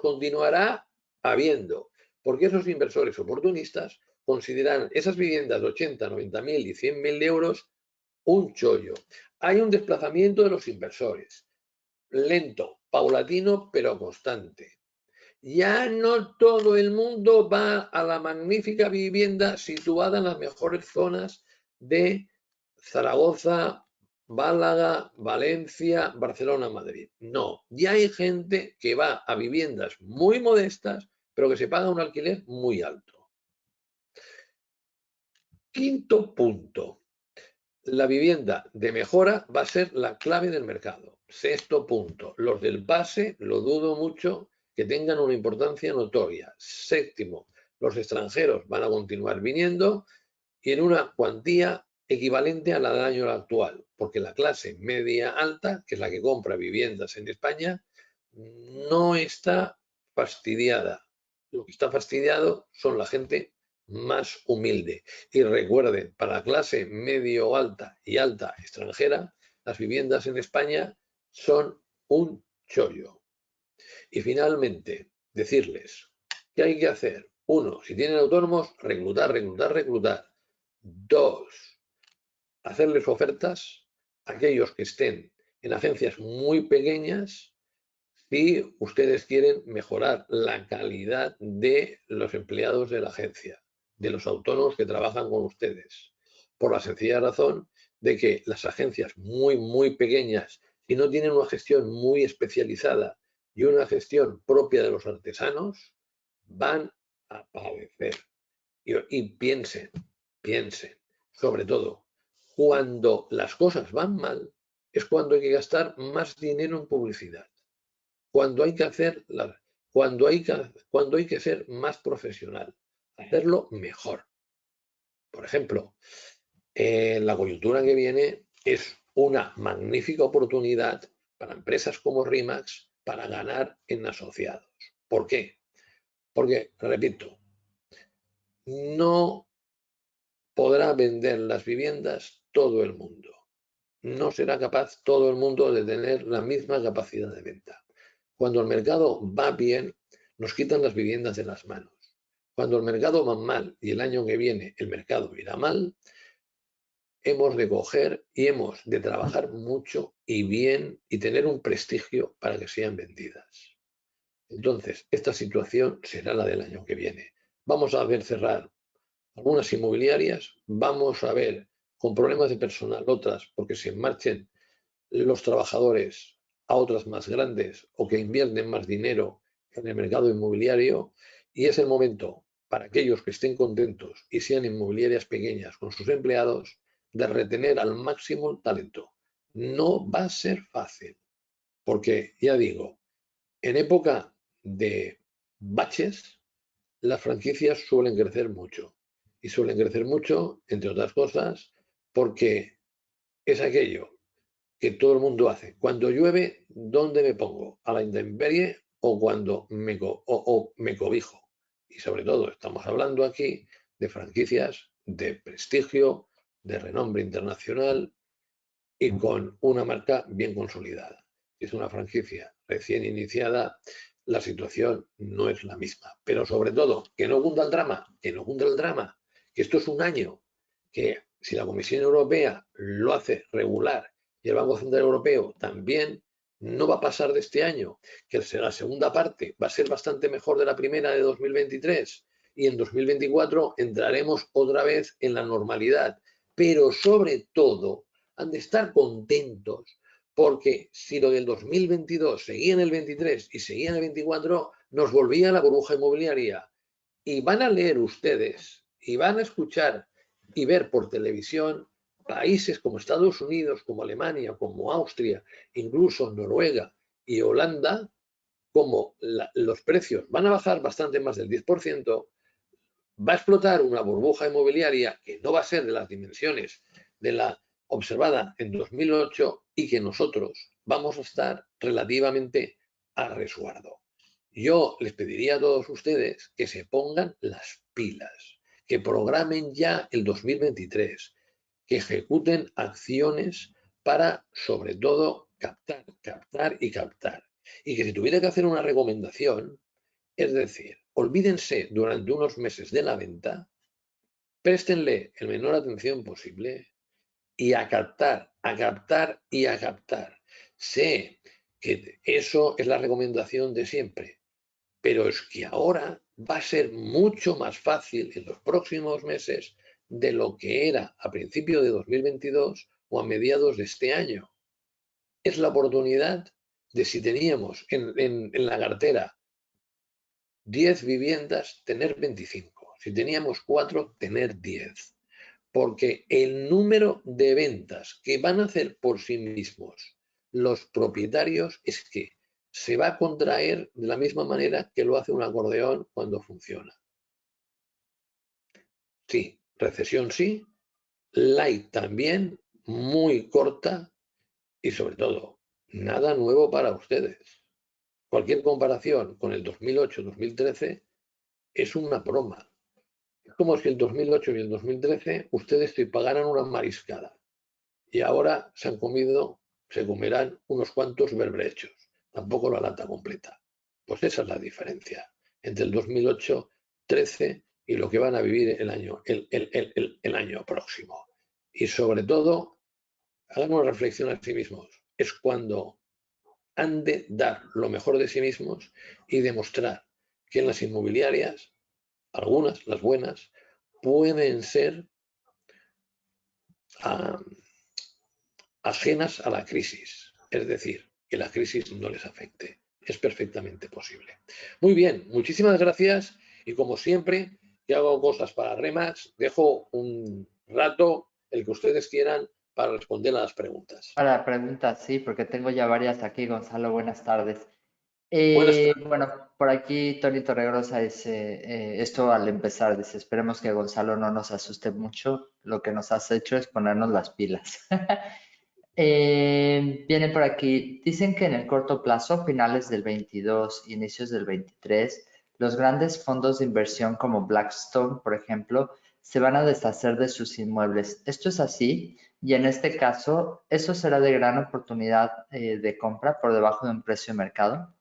S2: continuará habiendo, porque esos inversores oportunistas consideran esas viviendas de 80, 90.000 y 100.000 euros un chollo. Hay un desplazamiento de los inversores, lento, paulatino, pero constante. Ya no todo el mundo va a la magnífica vivienda situada en las mejores zonas de Zaragoza, Málaga, Valencia, Barcelona, Madrid. No, ya hay gente que va a viviendas muy modestas, pero que se paga un alquiler muy alto. Quinto punto. La vivienda de mejora va a ser la clave del mercado. Sexto punto. Los del base, lo dudo mucho que tengan una importancia notoria. Séptimo. Los extranjeros van a continuar viniendo y en una cuantía equivalente a la del año actual, porque la clase media alta, que es la que compra viviendas en España, no está fastidiada. Lo que está fastidiado son la gente más humilde. Y recuerden, para la clase medio alta y alta extranjera, las viviendas en España son un chollo. Y finalmente, decirles que hay que hacer. Uno, si tienen autónomos, reclutar, reclutar, reclutar. Dos, hacerles ofertas a aquellos que estén en agencias muy pequeñas si ustedes quieren mejorar la calidad de los empleados de la agencia, de los autónomos que trabajan con ustedes, por la sencilla razón de que las agencias muy pequeñas, si no tienen una gestión muy especializada y una gestión propia de los artesanos, van a padecer. Y piensen, sobre todo, cuando las cosas van mal, es cuando hay que gastar más dinero en publicidad. Cuando hay que hacer cuando hay que ser más profesional, hacerlo mejor. Por ejemplo, la coyuntura que viene es una magnífica oportunidad para empresas como RIMAX para ganar en asociados. ¿Por qué? Porque, repito, no podrá vender las viviendas todo el mundo. No será capaz todo el mundo de tener la misma capacidad de venta. Cuando el mercado va bien, nos quitan las viviendas de las manos. Cuando el mercado va mal y el año que viene el mercado irá mal, hemos de coger y hemos de trabajar mucho y bien y tener un prestigio para que sean vendidas. Entonces, esta situación será la del año que viene. Vamos a ver cerrar algunas inmobiliarias, vamos a ver con problemas de personal otras porque se marchen los trabajadores a otras más grandes o que invierten más dinero en el mercado inmobiliario y es el momento para aquellos que estén contentos y sean inmobiliarias pequeñas con sus empleados de retener al máximo el talento. No va a ser fácil porque, ya digo, en época de baches, las franquicias suelen crecer mucho y suelen crecer mucho, entre otras cosas, porque es aquello que todo el mundo hace. Cuando llueve, ¿dónde me pongo? ¿A la intemperie o cuando me cobijo? Y sobre todo, estamos hablando aquí de franquicias de prestigio, de renombre internacional y con una marca bien consolidada. Si es una franquicia recién iniciada, la situación no es la misma. Pero sobre todo, que no cunda el drama, que esto es un año que si la Comisión Europea lo hace regular y el Banco Central Europeo también, no va a pasar de este año, que la segunda parte va a ser bastante mejor de la primera de 2023 y en 2024 entraremos otra vez en la normalidad. pero sobre todo han de estar contentos porque si lo del 2022 seguía en el 23 y seguía en el 24, nos volvía la burbuja inmobiliaria. Y van a leer ustedes y van a escuchar y ver por televisión países como Estados Unidos, como Alemania, como Austria, incluso Noruega y Holanda, como los precios van a bajar bastante más del 10%, va a explotar una burbuja inmobiliaria que no va a ser de las dimensiones de la observada en 2008 y que nosotros vamos a estar relativamente a resguardo. Yo les pediría a todos ustedes que se pongan las pilas, que programen ya el 2023, que ejecuten acciones para, sobre todo, captar, captar y captar. Y que si tuviera que hacer una recomendación, es decir, olvídense durante unos meses de la venta, préstenle el menor atención posible y a captar, a captar y a captar. Sé que eso es la recomendación de siempre, pero es que ahora va a ser mucho más fácil en los próximos meses de lo que era a principios de 2022 o a mediados de este año. Es la oportunidad de si teníamos en la cartera 10 viviendas, tener 25. Si teníamos 4, tener 10. Porque el número de ventas que van a hacer por sí mismos los propietarios es que se va a contraer de la misma manera que lo hace un acordeón cuando funciona. Sí, recesión sí, light también, muy corta y sobre todo, nada nuevo para ustedes. Cualquier comparación con el 2008-2013 es una broma. Es como si el 2008 y el 2013 ustedes te pagaran una mariscada y ahora se comerán unos cuantos berberechos, tampoco la lata completa. Pues esa es la diferencia entre el 2008-13 y lo que van a vivir el año próximo. Y sobre todo, hagan una reflexión a sí mismos. Es cuando han de dar lo mejor de sí mismos y demostrar que en las inmobiliarias, algunas, las buenas, pueden ser ajenas a la crisis, es decir, que la crisis no les afecte. Es perfectamente posible. Muy bien, muchísimas gracias y como siempre, que hago cosas para Remax, dejo un rato el que ustedes quieran para responder a las preguntas.
S1: Para la pregunta, sí, porque tengo ya varias aquí, Gonzalo. Buenas tardes.
S2: Buenas tardes.
S1: Bueno, por aquí Tony Torregrosa dice, esto al empezar, dice, esperemos que Gonzalo no nos asuste mucho. Lo que nos has hecho es ponernos las pilas. Viene por aquí, dicen que en el corto plazo, finales del 22, inicios del 23, los grandes fondos de inversión como Blackstone, por ejemplo, se van a deshacer de sus inmuebles. ¿Esto es así? Y en este caso, ¿eso será de gran oportunidad de compra por debajo de un precio de mercado?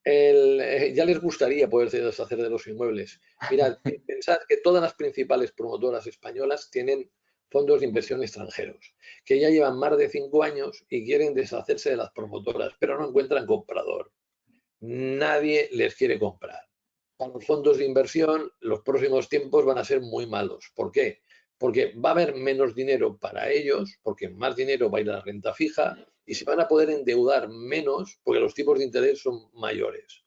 S2: Ya les gustaría poderse deshacer de los inmuebles. Mirad, pensad que todas las principales promotoras españolas tienen fondos de inversión extranjeros, que ya llevan más de 5 años y quieren deshacerse de las promotoras, pero no encuentran comprador. Nadie les quiere comprar. Para los fondos de inversión, los próximos tiempos van a ser muy malos. ¿Por qué? Porque va a haber menos dinero para ellos, porque más dinero va a ir a la renta fija y se van a poder endeudar menos porque los tipos de interés son mayores.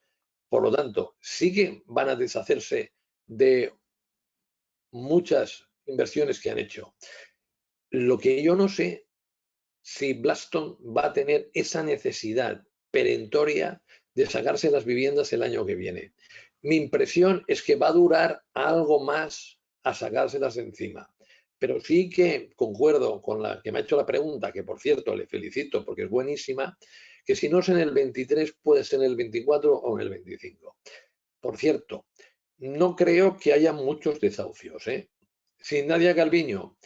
S2: Por lo tanto, sí que van a deshacerse de muchas inversiones que han hecho. Lo que yo no sé si Blackstone va a tener esa necesidad perentoria de sacarse las viviendas el año que viene. Mi impresión es que va a durar algo más a sacárselas de encima. Pero sí que concuerdo con la que me ha hecho la pregunta, que por cierto le felicito porque es buenísima, que si no es en el 23 puede ser en el 24 o en el 25. Por cierto, no creo que haya muchos desahucios. Si Nadia Calviño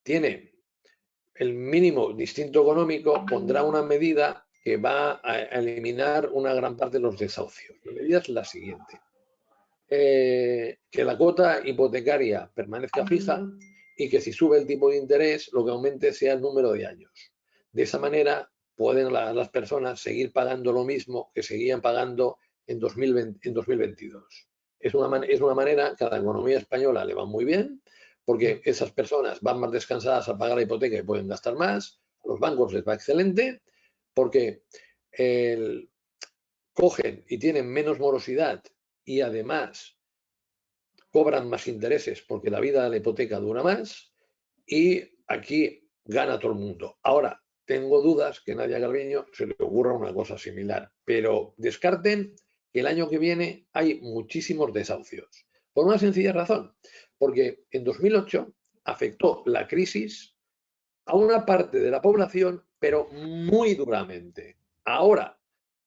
S2: tiene el mínimo distinto económico, pondrá una medida que va a eliminar una gran parte de los desahucios. La medida es la siguiente. Que la cuota hipotecaria permanezca fija y que si sube el tipo de interés, lo que aumente sea el número de años. De esa manera pueden las personas seguir pagando lo mismo que seguían pagando en 2022. Es una manera que a la economía española le va muy bien porque esas personas van más descansadas a pagar la hipoteca y pueden gastar más, a los bancos les va excelente, porque cogen y tienen menos morosidad y además cobran más intereses porque la vida de la hipoteca dura más y aquí gana todo el mundo. Ahora, tengo dudas que a Nadia Calviño se le ocurra una cosa similar, pero descarten que el año que viene hay muchísimos desahucios. Por una sencilla razón, porque en 2008 afectó la crisis a una parte de la población, pero muy duramente. Ahora,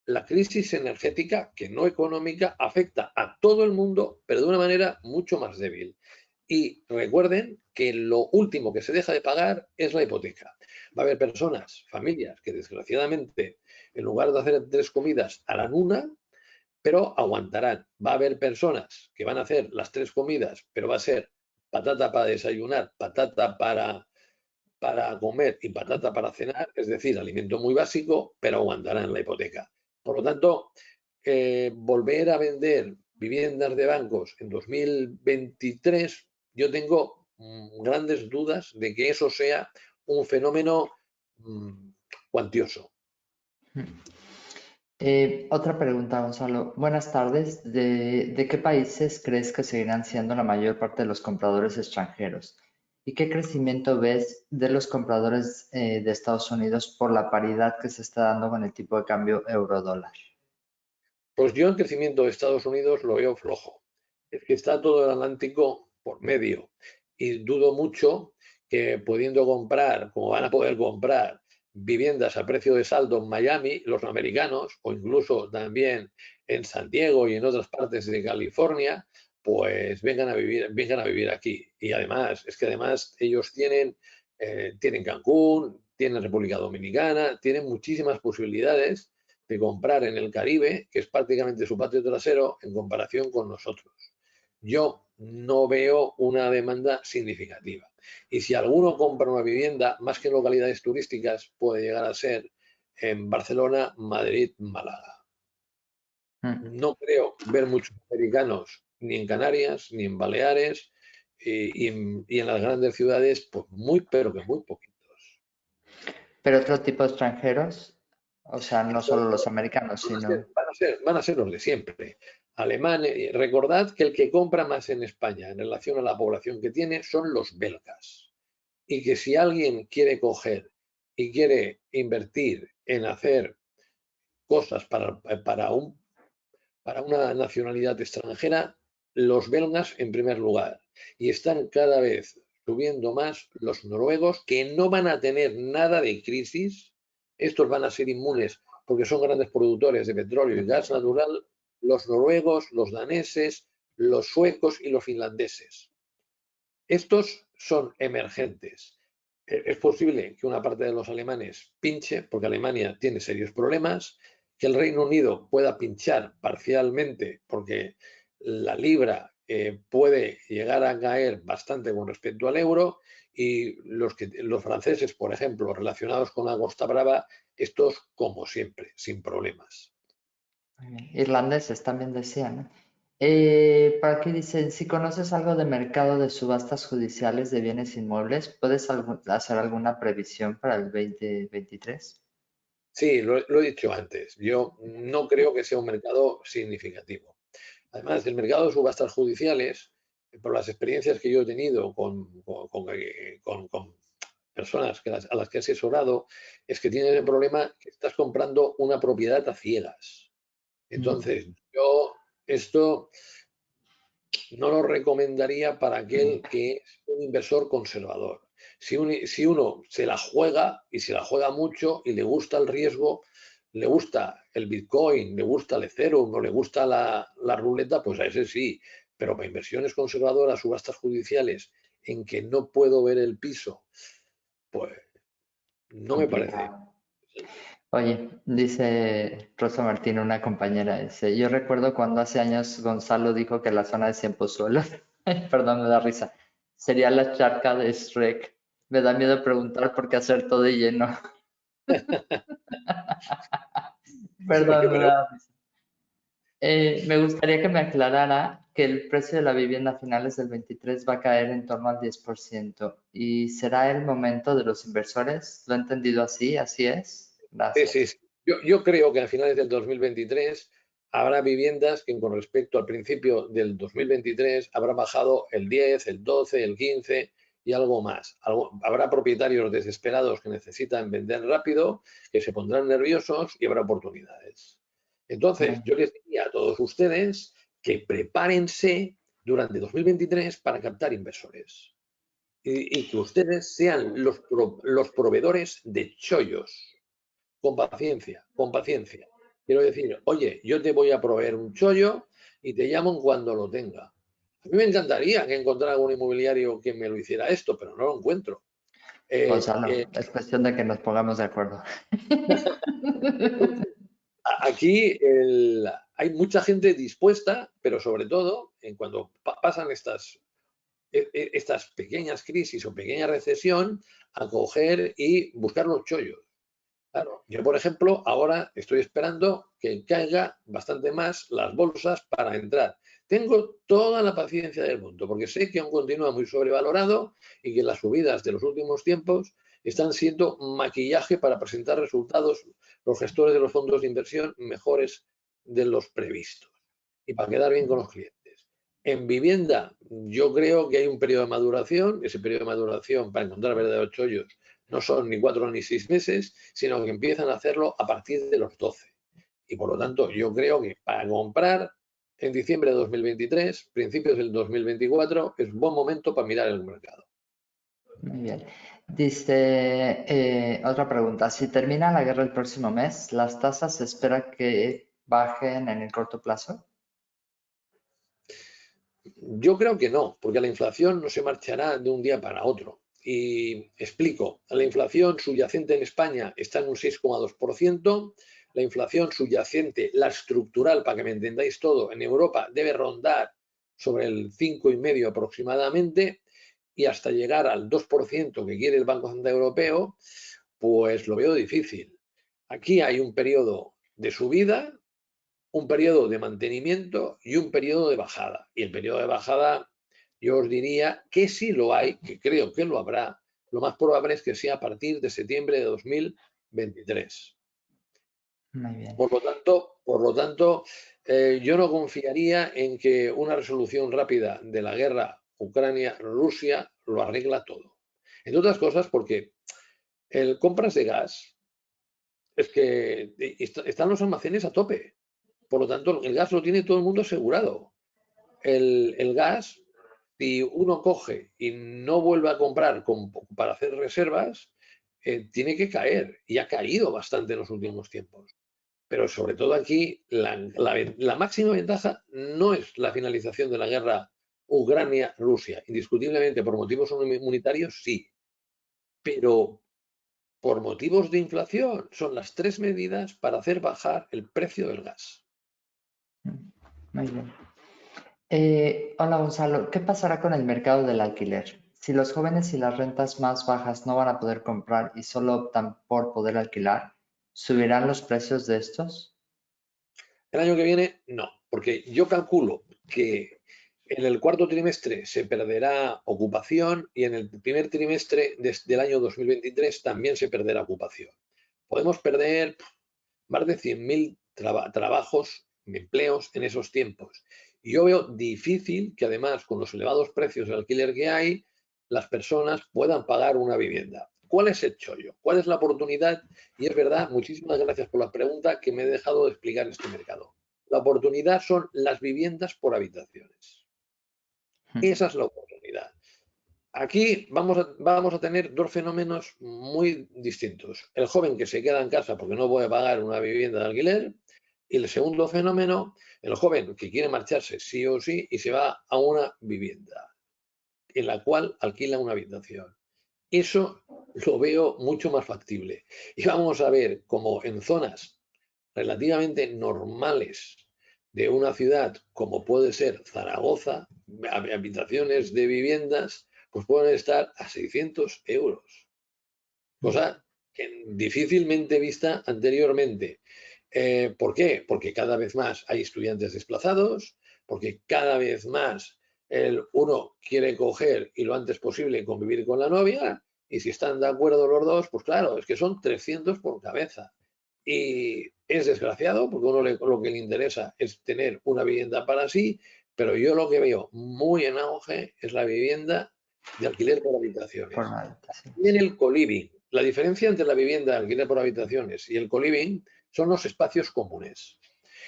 S2: la crisis energética, que no económica, afecta a todo el mundo, pero de una manera mucho más débil. Y recuerden que lo último que se deja de pagar es la hipoteca. Va a haber personas, familias, que desgraciadamente, en lugar de hacer 3 comidas, harán una, pero aguantarán. Va a haber personas que van a hacer las 3 comidas, pero va a ser patata para desayunar, patata para comer y patata para cenar, es decir, alimento muy básico, pero aguantarán la hipoteca. Por lo tanto, volver a vender viviendas de bancos en 2023, yo tengo grandes dudas de que eso sea un fenómeno cuantioso.
S1: Otra pregunta, Gonzalo. Buenas tardes. ¿De qué países crees que seguirán siendo la mayor parte de los compradores extranjeros? ¿Y qué crecimiento ves de los compradores de Estados Unidos por la paridad que se está dando con el tipo de cambio euro-dólar?
S2: Pues yo el crecimiento de Estados Unidos lo veo flojo. Es que está todo el Atlántico por medio y dudo mucho que pudiendo comprar, como van a poder comprar, viviendas a precio de saldo en Miami, los americanos, o incluso también en San Diego y en otras partes de California, pues vengan a vivir aquí. Y además, es que además ellos tienen Cancún, tienen República Dominicana, tienen muchísimas posibilidades de comprar en el Caribe, que es prácticamente su patio trasero, en comparación con nosotros. Yo no veo una demanda significativa. Y si alguno compra una vivienda, más que en localidades turísticas, puede llegar a ser en Barcelona, Madrid, Málaga.
S1: Mm.
S2: No creo ver muchos americanos ni en Canarias, ni en Baleares, y en las grandes ciudades, pues muy, pero que muy poquitos.
S1: Pero otro tipo de extranjeros, o sea, no
S2: Eso
S1: solo los americanos, sino...
S2: van a ser los de siempre. Alemanes, recordad que el que compra más en España en relación a la población que tiene son los belgas. Y que si alguien quiere coger y quiere invertir en hacer cosas para una nacionalidad extranjera, los belgas en primer lugar. Y están cada vez subiendo más los noruegos, que no van a tener nada de crisis. Estos van a ser inmunes porque son grandes productores de petróleo y gas natural. Los noruegos, los daneses, los suecos y los finlandeses. Estos son emergentes. Es posible que una parte de los alemanes pinche, porque Alemania tiene serios problemas, que el Reino Unido pueda pinchar parcialmente, porque la libra puede llegar a caer bastante con respecto al euro, y los franceses, por ejemplo, relacionados con la Costa Brava, estos como siempre, sin problemas.
S1: Irlandeses también decían, ¿no? Por aquí dicen, si conoces algo de mercado de subastas judiciales de bienes inmuebles, ¿puedes hacer alguna previsión para el 2023?
S2: Sí, lo he dicho antes. Yo no creo que sea un mercado significativo. Además, el mercado de subastas judiciales, por las experiencias que yo he tenido con personas a las que he asesorado, es que tienes el problema que estás comprando una propiedad a ciegas. Entonces, yo esto no lo recomendaría para aquel que es un inversor conservador. Si uno se la juega y se la juega mucho y le gusta el riesgo, le gusta el Bitcoin, le gusta el Ethereum o le gusta la ruleta, pues a ese sí. Pero para inversiones conservadoras, subastas judiciales en que no puedo ver el piso, pues no me parece.
S1: Complicado. Oye, dice Rosa Martín, una compañera, dice, yo recuerdo cuando hace años Gonzalo dijo que la zona de Ciempozuelos, perdón, me da risa, sería la charca de Shrek. Me da miedo preguntar por qué hacer todo de lleno. Perdón, me da risa. Me gustaría que me aclarara que el precio de la vivienda a finales del 23 va a caer en torno al 10%. ¿Y será el momento de los inversores? ¿Lo he entendido así? ¿Así es?
S2: Sí, sí,
S1: Gracias.
S2: sí. Yo creo que a finales del 2023 habrá viviendas que con respecto al principio del 2023 habrá bajado el 10, el 12, el 15 y algo más. Habrá propietarios desesperados que necesitan vender rápido, que se pondrán nerviosos y habrá oportunidades. Entonces, yo les diría a todos ustedes que prepárense durante 2023 para captar inversores y que ustedes sean los proveedores de chollos. Con paciencia, con paciencia. Quiero decir, oye, yo te voy a proveer un chollo y te llamo cuando lo tenga. A mí me encantaría que encontrara algún inmobiliario que me lo hiciera esto, pero no lo encuentro. Eh,
S1: Gonzalo,
S2: eh,
S1: es cuestión de que nos pongamos de acuerdo.
S2: entonces, aquí hay mucha gente dispuesta, pero sobre todo, en cuando pasan estas pequeñas crisis o pequeña recesión, a coger y buscar los chollos. Claro, yo por ejemplo ahora estoy esperando que caiga bastante más las bolsas para entrar. Tengo toda la paciencia del mundo porque sé que aún continúa muy sobrevalorado y que las subidas de los últimos tiempos están siendo maquillaje para presentar resultados los gestores de los fondos de inversión mejores de los previstos y para quedar bien con los clientes. En vivienda, yo creo que hay un periodo de maduración, ese periodo de maduración para encontrar verdaderos chollos no son ni 4 ni 6 meses, sino que empiezan a hacerlo a partir de los 12. Y por lo tanto, yo creo que para comprar en diciembre de 2023, principios del 2024, es un buen momento para mirar el mercado.
S1: Muy bien. Dice, otra pregunta. Si termina la guerra el próximo mes, ¿las tasas se espera que bajen en el corto plazo?
S2: Yo creo que no, porque la inflación no se marchará de un día para otro. Y explico, la inflación subyacente en España está en un 6,2%, la inflación subyacente, la estructural, para que me entendáis todo, en Europa debe rondar sobre el 5,5 aproximadamente y hasta llegar al 2% que quiere el Banco Central Europeo, pues lo veo difícil. Aquí hay un periodo de subida, un periodo de mantenimiento y un periodo de bajada. Y el periodo de bajada, yo os diría que si lo hay, que creo que lo habrá, lo más probable es que sea a partir de septiembre de 2023.
S1: Muy bien.
S2: Por lo tanto, yo no confiaría en que una resolución rápida de la guerra Ucrania-Rusia lo arregla todo. Entre otras cosas, porque el compras de gas es que están los almacenes a tope. Por lo tanto, el gas lo tiene todo el mundo asegurado. El gas, si uno coge y no vuelve a comprar para hacer reservas, tiene que caer y ha caído bastante en los últimos tiempos. Pero sobre todo aquí, la máxima ventaja no es la finalización de la guerra Ucrania-Rusia. Indiscutiblemente, por motivos humanitarios, sí. Pero por motivos de inflación, son las tres medidas para hacer bajar el precio del gas.
S1: Muy bien. Hola Gonzalo, ¿qué pasará con el mercado del alquiler? Si los jóvenes y las rentas más bajas no van a poder comprar y solo optan por poder alquilar, ¿subirán los precios de estos?
S2: El año que viene, no, porque yo calculo que en el cuarto trimestre se perderá ocupación y en el primer trimestre del año 2023 también se perderá ocupación. Podemos perder más de 100.000 trabajos, empleos en esos tiempos. Y yo veo difícil que además con los elevados precios de alquiler que hay, las personas puedan pagar una vivienda. ¿Cuál es el chollo? ¿Cuál es la oportunidad? Y es verdad, muchísimas gracias por la pregunta que me he dejado de explicar este mercado. La oportunidad son las viviendas por habitaciones. Esa es la oportunidad. Aquí vamos a tener dos fenómenos muy distintos. El joven que se queda en casa porque no puede pagar una vivienda de alquiler. Y el segundo fenómeno, el joven que quiere marcharse sí o sí y se va a una vivienda en la cual alquila una habitación. Eso lo veo mucho más factible. Y vamos a ver cómo en zonas relativamente normales de una ciudad como puede ser Zaragoza, habitaciones de viviendas, pues pueden estar a 600 euros, cosa que difícilmente vista anteriormente. ¿Por qué? Porque cada vez más hay estudiantes desplazados, porque cada vez más uno quiere coger y lo antes posible convivir con la novia, y si están de acuerdo los dos, pues claro, es que son 300 por cabeza. Y es desgraciado porque uno lo que le interesa es tener una vivienda para sí, pero yo lo que veo muy en auge es la vivienda de alquiler por habitaciones.
S1: Sí.
S2: Y en el co-living, la diferencia entre la vivienda de alquiler por habitaciones y el co-living son los espacios comunes.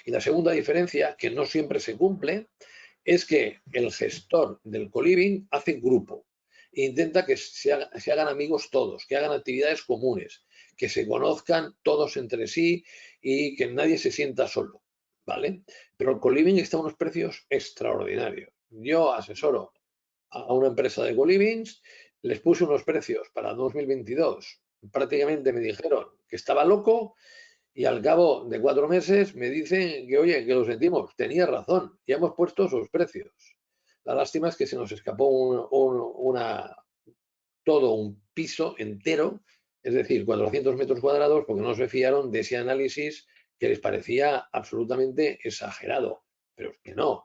S2: Y la segunda diferencia, que no siempre se cumple, es que el gestor del co-living hace grupo e intenta que se hagan amigos todos, que hagan actividades comunes, que se conozcan todos entre sí y que nadie se sienta solo, ¿vale? Pero el co-living está a unos precios extraordinarios. Yo asesoro a una empresa de co-livings, les puse unos precios para 2022. Prácticamente me dijeron que estaba loco y al cabo de 4 meses me dicen que, oye, que lo sentimos, tenía razón, ya hemos puesto esos precios. La lástima es que se nos escapó todo un piso entero, es decir, 400 metros cuadrados, porque no se fiaron de ese análisis que les parecía absolutamente exagerado. Pero es que no,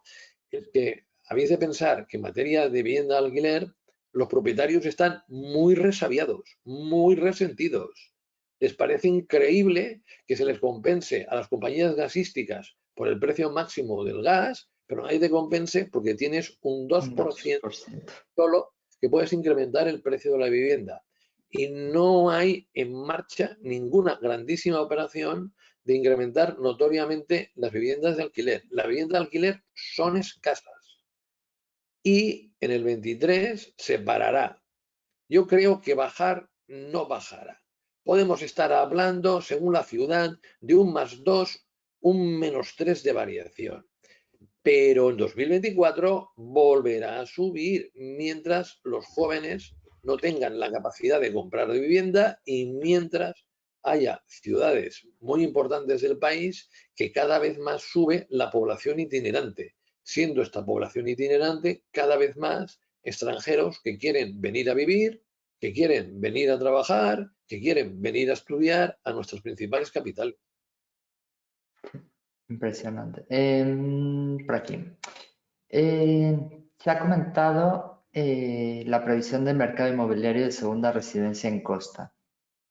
S2: es que habéis de pensar que en materia de vivienda de alquiler, los propietarios están muy resabiados, muy resentidos. Les parece increíble que se les compense a las compañías gasísticas por el precio máximo del gas, pero nadie te compense porque tienes un 2% solo que puedes incrementar el precio de la vivienda. Y no hay en marcha ninguna grandísima operación de incrementar notoriamente las viviendas de alquiler. Las viviendas de alquiler son escasas. Y en el 23 se parará. Yo creo que bajar no bajará. Podemos estar hablando, según la ciudad, de un +2, un -3 de variación. Pero en 2024 volverá a subir mientras los jóvenes no tengan la capacidad de comprar vivienda y mientras haya ciudades muy importantes del país que cada vez más sube la población itinerante, siendo esta población itinerante cada vez más extranjeros que quieren venir a vivir, que quieren venir a trabajar, que quieren venir a estudiar a nuestras principales capitales.
S1: Impresionante. Por aquí. Se ha comentado la previsión del mercado inmobiliario de segunda residencia en Costa.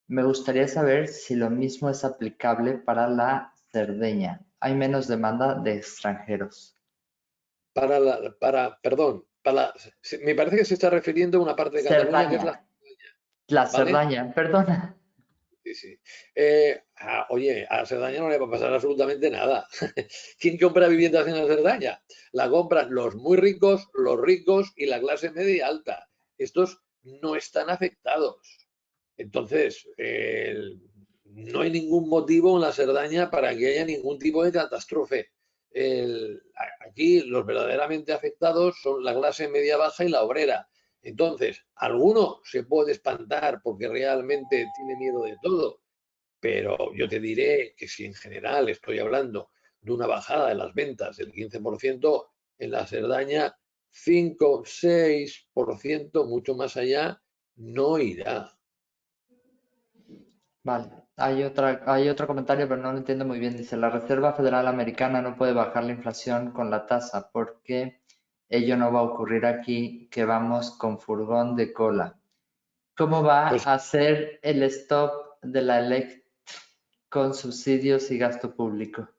S1: Me gustaría saber si lo mismo es aplicable para la Cerdeña. Hay menos demanda de extranjeros.
S2: Me parece que se está refiriendo a una parte de Cataluña que es
S1: Cerdaña. La
S2: ¿vale?
S1: Cerdaña, perdona.
S2: Sí, sí. Oye, a Cerdaña no le va a pasar absolutamente nada. ¿Quién compra viviendas en la Cerdaña? La compran los muy ricos, los ricos y la clase media y alta. Estos no están afectados. Entonces, no hay ningún motivo en la Cerdaña para que haya ningún tipo de catástrofe. Aquí los verdaderamente afectados son la clase media baja y la obrera. Entonces, alguno se puede espantar porque realmente tiene miedo de todo, pero yo te diré que si en general estoy hablando de una bajada de las ventas del 15%, en la Cerdaña 5-6%, mucho más allá, no irá.
S1: Vale. Hay otro comentario, pero no lo entiendo muy bien. Dice, la Reserva Federal Americana no puede bajar la inflación con la tasa porque ello no va a ocurrir aquí, que vamos con furgón de cola. ¿Cómo va
S2: Pues
S1: a ser el stop de la ELEC con subsidios y gasto público?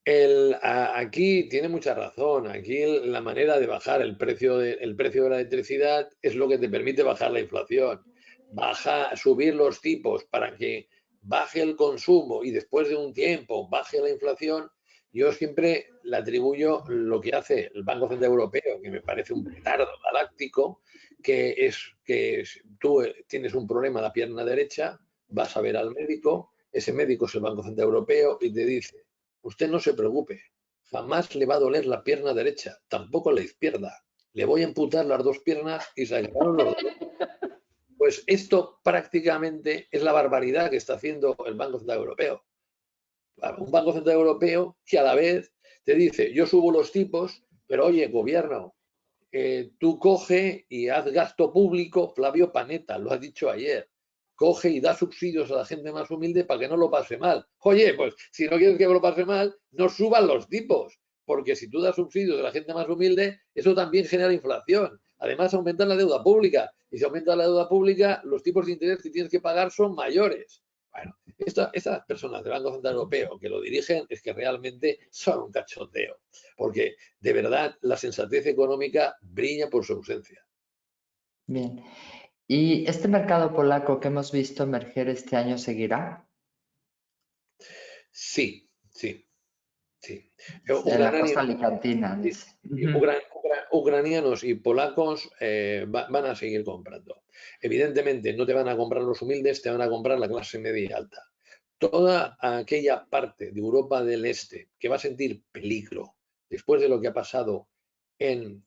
S2: Aquí tiene mucha razón. Aquí la manera de bajar el precio de la electricidad es lo que te permite bajar la inflación. Subir los tipos para que baje el consumo y después de un tiempo baje la inflación. Yo siempre le atribuyo lo que hace el Banco Central Europeo, que me parece un petardo galáctico, que tú tienes un problema en la pierna derecha, vas a ver al médico, ese médico es el Banco Central Europeo y te dice: usted no se preocupe, jamás le va a doler la pierna derecha, tampoco la izquierda. Le voy a amputar las dos piernas y se acabaron los dolores. Pues esto prácticamente es la barbaridad que está haciendo el Banco Central Europeo. Un Banco Central Europeo que a la vez te dice: yo subo los tipos, pero oye, gobierno, tú coge y haz gasto público. Flavio Panetta lo ha dicho ayer. Coge y da subsidios a la gente más humilde para que no lo pase mal. Oye, pues si no quieres que lo pase mal, no suban los tipos. porque si tú das subsidios a la gente más humilde, eso también genera inflación. Además, aumenta la deuda pública. Y si aumenta la deuda pública, los tipos de interés que tienes que pagar son mayores. Bueno, estas personas del Banco Central Europeo que lo dirigen es que realmente son un cachondeo, porque de verdad la sensatez económica brilla por su ausencia.
S1: Bien. ¿Y este mercado polaco que hemos visto emerger este año seguirá?
S2: Sí, sí, sí.
S1: En la
S2: Ucrania,
S1: costa alicantina, dice.
S2: y ucranianos y polacos van a seguir comprando. Evidentemente, no te van a comprar los humildes, te van a comprar la clase media y alta. Toda aquella parte de Europa del Este que va a sentir peligro después de lo que ha pasado en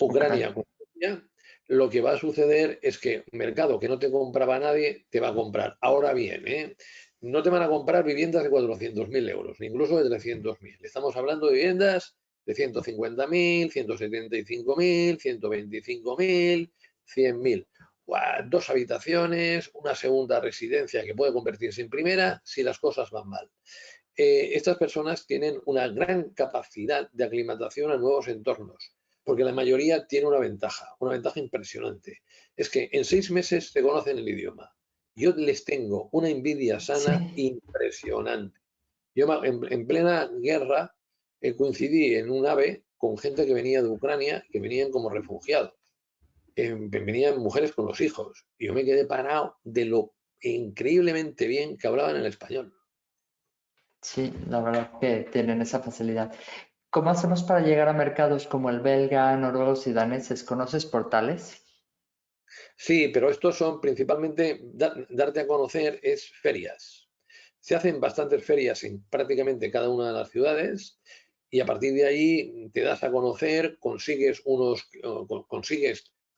S2: Ucrania
S1: Ucrania.
S2: con Rusia, lo que va a suceder es que un mercado que no te compraba nadie te va a comprar. Ahora bien, no te van a comprar viviendas de 400.000 euros, ni incluso de 300.000. Estamos hablando de viviendas de 150.000, 175.000, 125.000, 100.000. Dos habitaciones, una segunda residencia que puede convertirse en primera si las cosas van mal. Estas personas tienen una gran capacidad de aclimatación a nuevos entornos, porque la mayoría tiene una ventaja impresionante. Es que en 6 meses te conocen el idioma. Yo les tengo una envidia
S1: Sí,
S2: sana impresionante. Yo en plena guerra coincidí en un AVE con gente que venía de Ucrania, que venían como refugiados. Venían mujeres con los hijos. Y yo me quedé parado de lo increíblemente bien que hablaban el español.
S1: sí, la verdad que tienen esa facilidad. ¿Cómo hacemos para llegar a mercados como el belga, noruegos y daneses? ¿Conoces portales?
S2: Sí, pero estos son principalmente, darte a conocer es ferias. Se hacen bastantes ferias en prácticamente cada una de las ciudades y a partir de ahí te das a conocer, consigues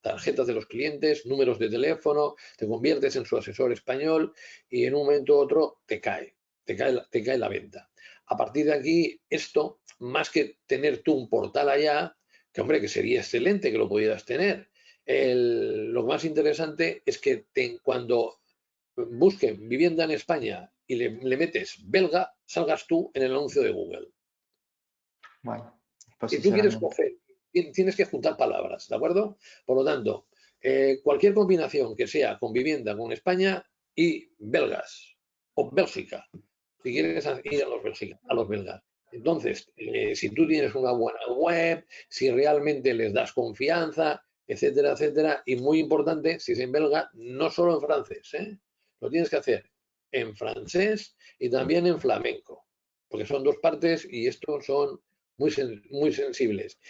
S2: tarjetas de los clientes, números de teléfono, te conviertes en su asesor español y en un momento u otro te cae la venta. A partir de aquí, esto, más que tener tú un portal allá, que hombre, que sería excelente que lo pudieras tener, lo más interesante es que cuando busquen vivienda en España y le metes belga, salgas tú en el anuncio de Google.
S1: Bueno,
S2: Si tú quieres
S1: posicionamiento.
S2: coger, tienes que juntar palabras, ¿de acuerdo? Por lo tanto, cualquier combinación que sea con vivienda con España y belgas o Bélgica, si quieres ir a los belgas. Entonces, si tú tienes una buena web, si realmente les das confianza, etcétera, etcétera, y muy importante, si es en belga, no solo en francés, lo tienes que hacer en francés y también en flamenco, porque son dos partes y estos son muy sensibles.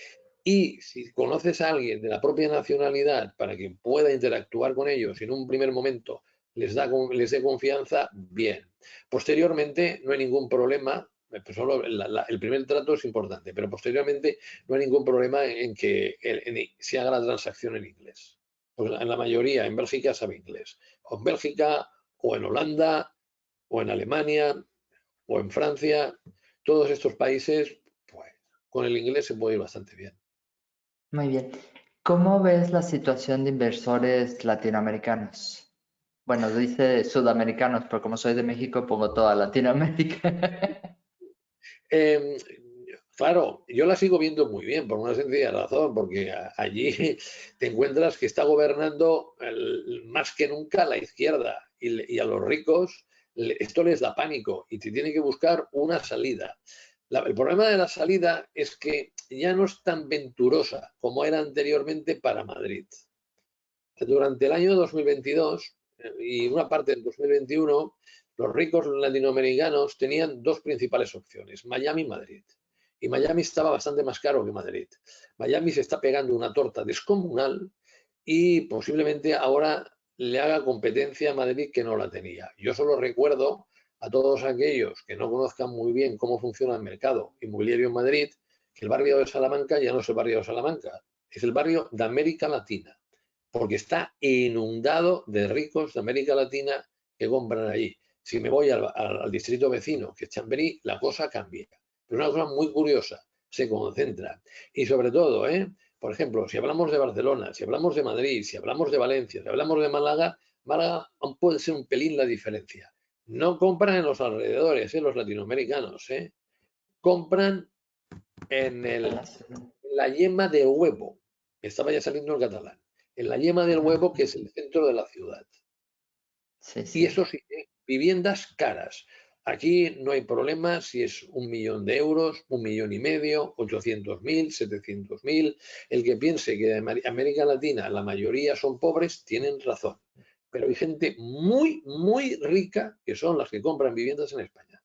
S2: Y si conoces a alguien de la propia nacionalidad para que pueda interactuar con ellos y en un primer momento les dé confianza, bien. Posteriormente no hay ningún problema, solo el primer trato es importante, pero posteriormente no hay ningún problema en que se haga la transacción en inglés. Porque en la mayoría en Bélgica sabe inglés. O en Bélgica, o en Holanda, o en Alemania, o en Francia, todos estos países, pues con el inglés se puede ir bastante bien.
S1: Muy bien. ¿Cómo ves la situación de inversores latinoamericanos? Bueno, dice sudamericanos, pero como soy de México, pongo toda Latinoamérica.
S2: Eh, claro, yo la sigo viendo muy bien, por una sencilla razón, porque allí te encuentras que está gobernando más que nunca la izquierda y a los ricos esto les da pánico y te tiene que buscar una salida. El problema de la salida es que ya no es tan venturosa como era anteriormente para Madrid. Durante el año 2022 y una parte del 2021, los ricos latinoamericanos tenían dos principales opciones, Miami y Madrid. Y Miami estaba bastante más caro que Madrid. Miami se está pegando una torta descomunal y posiblemente ahora le haga competencia a Madrid que no la tenía. Yo solo recuerdo a todos aquellos que no conozcan muy bien cómo funciona el mercado inmobiliario en Madrid, que el barrio de Salamanca ya no es el barrio de Salamanca, es el barrio de América Latina porque está inundado de ricos de América Latina que compran allí. Si me voy al distrito vecino, que es Chamberí, la cosa cambia. Pero una cosa muy curiosa, se concentra. Y sobre todo, por ejemplo, si hablamos de Barcelona, si hablamos de Madrid, si hablamos de Valencia, si hablamos de Málaga, Málaga puede ser un pelín la diferencia. No compran en los alrededores, los latinoamericanos, compran en
S1: En la ciudad.
S2: la yema del huevo. Me estaba ya saliendo el catalán. En la yema del huevo, que es el centro de la ciudad.
S1: Sí,
S2: Y
S1: sí.
S2: eso sí, viviendas caras. Aquí no hay problema si es 1 millón de euros, 1,5 millones, 800.000, 700.000. El que piense que en América Latina la mayoría son pobres, tienen razón. Pero hay gente muy, muy rica que son las que compran viviendas en España.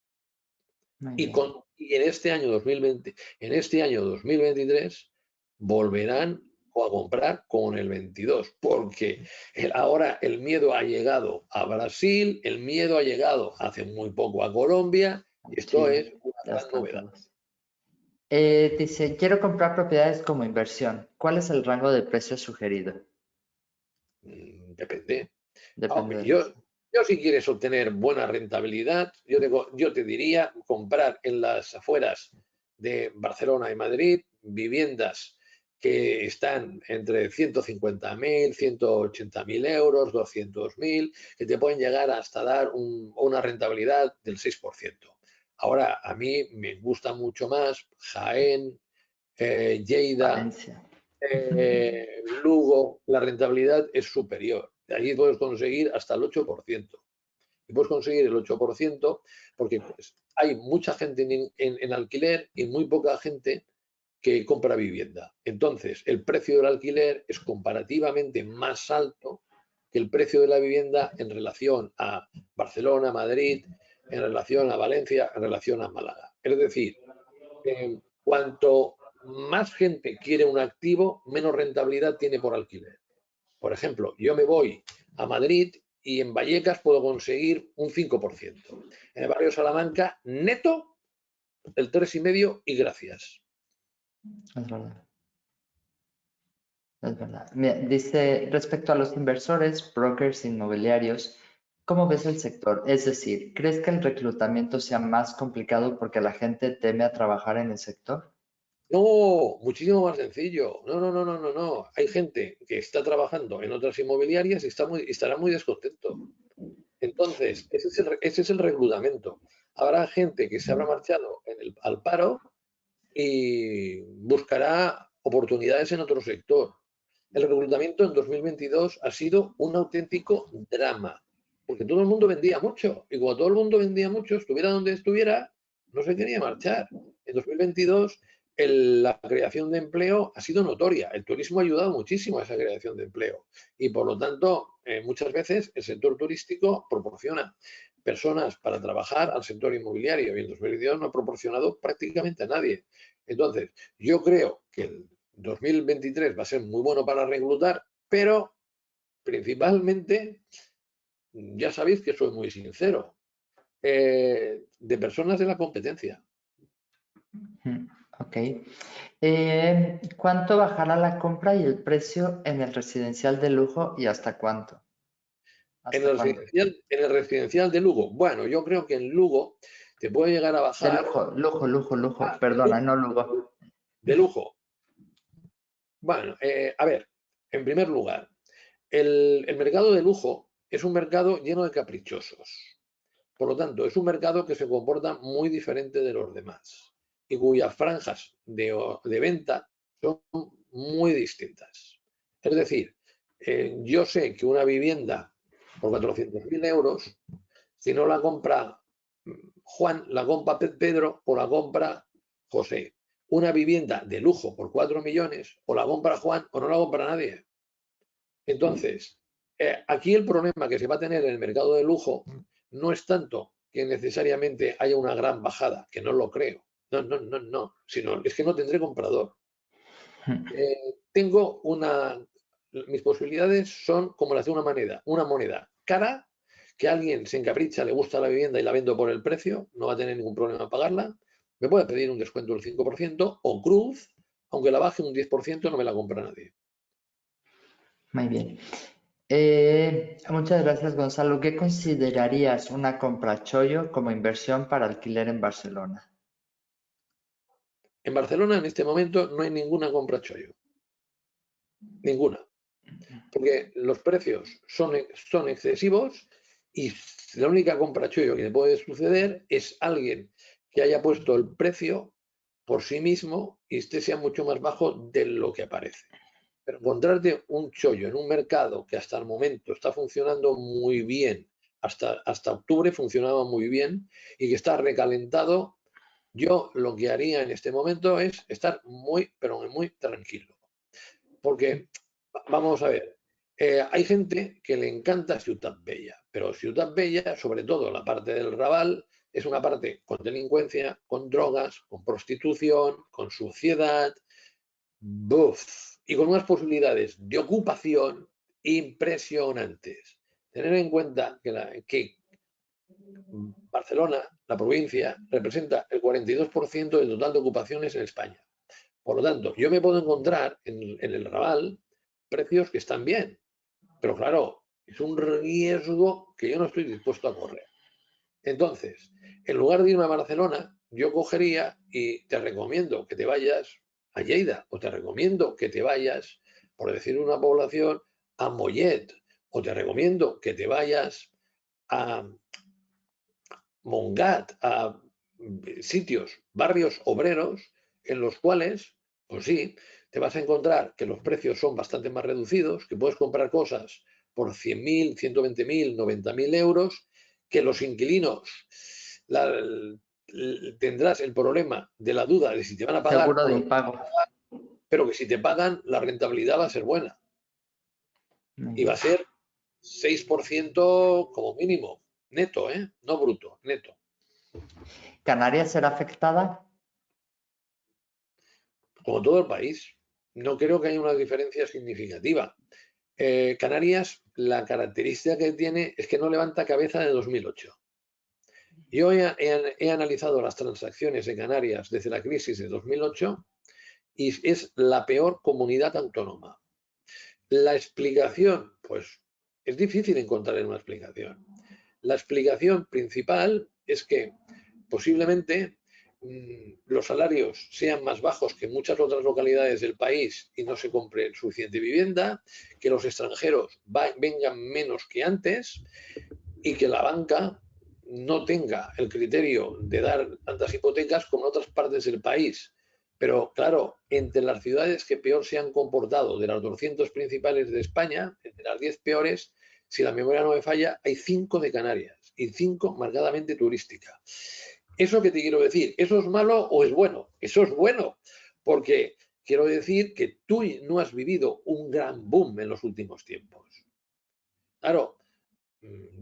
S1: Muy
S2: Y,
S1: bien.
S2: y en este año 2020, en este año 2023, volverán a comprar con el 22, porque ahora el miedo ha llegado a Brasil, el miedo ha llegado hace muy poco a Colombia, y esto
S1: Chile.
S2: es una
S1: Ya
S2: gran
S1: están
S2: novedad.
S1: todos. Dice, quiero comprar propiedades como inversión. ¿Cuál es el rango de precio sugerido?
S2: Depende.
S1: Depende de
S2: Yo,
S1: eso.
S2: yo si quieres obtener buena rentabilidad, yo te diría comprar en las afueras de Barcelona y Madrid viviendas que están entre 150.000, 180.000 euros, 200.000, que te pueden llegar hasta dar una rentabilidad del 6%. Ahora, a mí me gusta mucho más Jaén, Lleida,
S1: Valencia.
S2: Lugo, la rentabilidad es superior. Allí puedes conseguir hasta el 8%. Y puedes conseguir el 8% porque pues, hay mucha gente en alquiler y muy poca gente que compra vivienda. Entonces, el precio del alquiler es comparativamente más alto que el precio de la vivienda en relación a Barcelona, Madrid, en relación a Valencia, en relación a Málaga. Es decir, cuanto más gente quiere un activo, menos rentabilidad tiene por alquiler. Por ejemplo, yo me voy a Madrid y en Vallecas puedo conseguir un 5%. En el barrio Salamanca, neto, el 3,5% y gracias.
S1: Es verdad. Es verdad. Mira, dice, respecto a los inversores, brokers inmobiliarios, ¿cómo ves el sector? Es decir, ¿crees que el reclutamiento sea más complicado porque la gente teme a trabajar en el sector?
S2: No, muchísimo más sencillo. No, no, no, no, no, no. Hay gente que está trabajando en otras inmobiliarias y estará muy descontento. Entonces, ese es el reclutamiento. Habrá gente que se habrá marchado al paro y buscará oportunidades en otro sector. El reclutamiento en 2022 ha sido un auténtico drama, porque todo el mundo vendía mucho y como todo el mundo vendía mucho, estuviera donde estuviera, no se quería marchar. En 2022 la creación de empleo ha sido notoria. El turismo ha ayudado muchísimo a esa creación de empleo y por lo tanto muchas veces el sector turístico proporciona personas para trabajar al sector inmobiliario y en 2022 no ha proporcionado prácticamente a nadie. Entonces, yo creo que el 2023 va a ser muy bueno para reclutar, pero principalmente, ya sabéis que soy muy sincero, de personas de la competencia.
S1: Ok. ¿Cuánto bajará la compra y el precio en el residencial de lujo y hasta cuánto? ¿Hasta cuándo?
S2: En el residencial de Lugo, bueno, yo creo que en Lugo te puede llegar a
S1: De
S2: bajar
S1: lujo, lujo, lujo, lujo.
S2: de
S1: Perdona,
S2: lujo,
S1: no lujo.
S2: de lujo. Bueno, a ver, en primer lugar, el mercado de lujo es un mercado lleno de caprichosos. Por lo tanto, es un mercado que se comporta muy diferente de los demás y cuyas franjas de venta son muy distintas. Es decir, yo sé que una vivienda por 400.000 euros, si no la compra Juan, la compra Pedro o la compra José. Una vivienda de lujo por 4 millones o la compra Juan o no la compra nadie. Entonces, aquí el problema que se va a tener en el mercado de lujo no es tanto que necesariamente haya una gran bajada, que no lo creo. No, no, no, no, sino es que no tendré comprador. Tengo mis posibilidades son como las de una moneda cara, que alguien se encapricha, le gusta la vivienda y la vendo por el precio, no va a tener ningún problema en pagarla, me puede pedir un descuento del 5% o cruz, aunque la baje un 10% no me la compra nadie.
S1: Muy bien. Muchas gracias, Gonzalo. ¿Qué considerarías una compra chollo como inversión para alquiler en Barcelona?
S2: En Barcelona en este momento no hay ninguna compra chollo, ninguna, porque los precios son excesivos y la única compra chollo que le puede suceder es alguien que haya puesto el precio por sí mismo y este sea mucho más bajo de lo que aparece. Pero encontrarte un chollo en un mercado que hasta el momento está funcionando muy bien, hasta octubre funcionaba muy bien y que está recalentado, yo lo que haría en este momento es estar muy, pero muy tranquilo. Porque, vamos a ver, hay gente que le encanta Ciutat Bella, pero Ciutat Bella, sobre todo la parte del Raval, es una parte con delincuencia, con drogas, con prostitución, con suciedad, ¡buf! Y con unas posibilidades de ocupación impresionantes. Tener en cuenta que Barcelona, la provincia, representa el 42% del total de ocupaciones en España. Por lo tanto, yo me puedo encontrar en el Raval precios que están bien, pero claro, es un riesgo que yo no estoy dispuesto a correr. Entonces, en lugar de irme a Barcelona, yo cogería y te recomiendo que te vayas a Lleida, o te recomiendo que te vayas, por decir una población, a Mollet, o te recomiendo que te vayas a Montgat, a sitios, barrios obreros, en los cuales, pues sí, te vas a encontrar que los precios son bastante más reducidos, que puedes comprar cosas por 100.000, 120.000, 90.000 euros, que los inquilinos tendrás el problema de la duda de si te van a pagar
S1: Seguro
S2: o
S1: de
S2: no,
S1: impago.
S2: pero que si te pagan, la rentabilidad va a ser buena
S1: Muy
S2: y va
S1: bien.
S2: a ser 6% como mínimo, neto, ¿eh? No bruto, neto.
S1: ¿Canarias será afectada?
S2: Como todo el país. No creo que haya una diferencia significativa. Canarias, la característica que tiene es que no levanta cabeza de 2008. Yo he analizado las transacciones de Canarias desde la crisis de 2008 y es la peor comunidad autónoma. La explicación, pues es difícil encontrar una explicación. La explicación principal es que posiblemente los salarios sean más bajos que en muchas otras localidades del país y no se compre suficiente vivienda, que los extranjeros vengan menos que antes y que la banca no tenga el criterio de dar tantas hipotecas como en otras partes del país. Pero claro, entre las ciudades que peor se han comportado de las 200 principales de España, entre las 10 peores, si la memoria no me falla, hay 5 de Canarias y 5 marcadamente turísticas. ¿Eso qué te quiero decir? ¿Eso es malo o es bueno? Eso es bueno, porque quiero decir que tú no has vivido un gran boom en los últimos tiempos. Claro,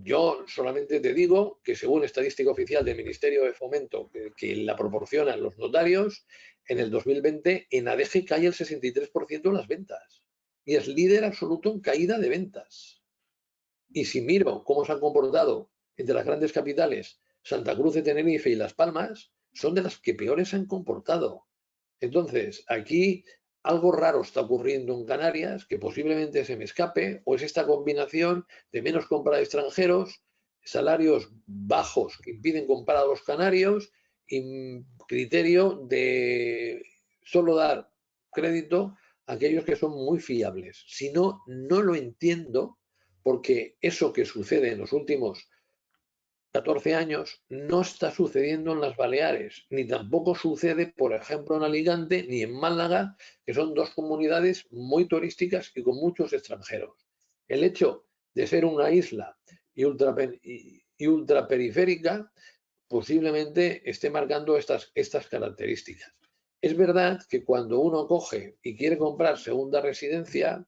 S2: yo solamente te digo que según estadística oficial del Ministerio de Fomento, que la proporcionan los notarios, en el 2020 en ADG cae el 63% de las ventas y es líder absoluto en caída de ventas. Y si miro cómo se han comportado entre las grandes capitales, Santa Cruz de Tenerife y Las Palmas, son de las que peores se han comportado. Entonces, aquí algo raro está ocurriendo en Canarias, que posiblemente se me escape, o es esta combinación de menos compra de extranjeros, salarios bajos que impiden comprar a los canarios y criterio de solo dar crédito a aquellos que son muy fiables. Si no, no lo entiendo porque eso que sucede en los últimos 14 años no está sucediendo en las Baleares, ni tampoco sucede, por ejemplo, en Alicante ni en Málaga, que son dos comunidades muy turísticas y con muchos extranjeros. El hecho de ser una isla y ultraperiférica posiblemente esté marcando estas características. Es verdad que cuando uno coge y quiere comprar segunda residencia,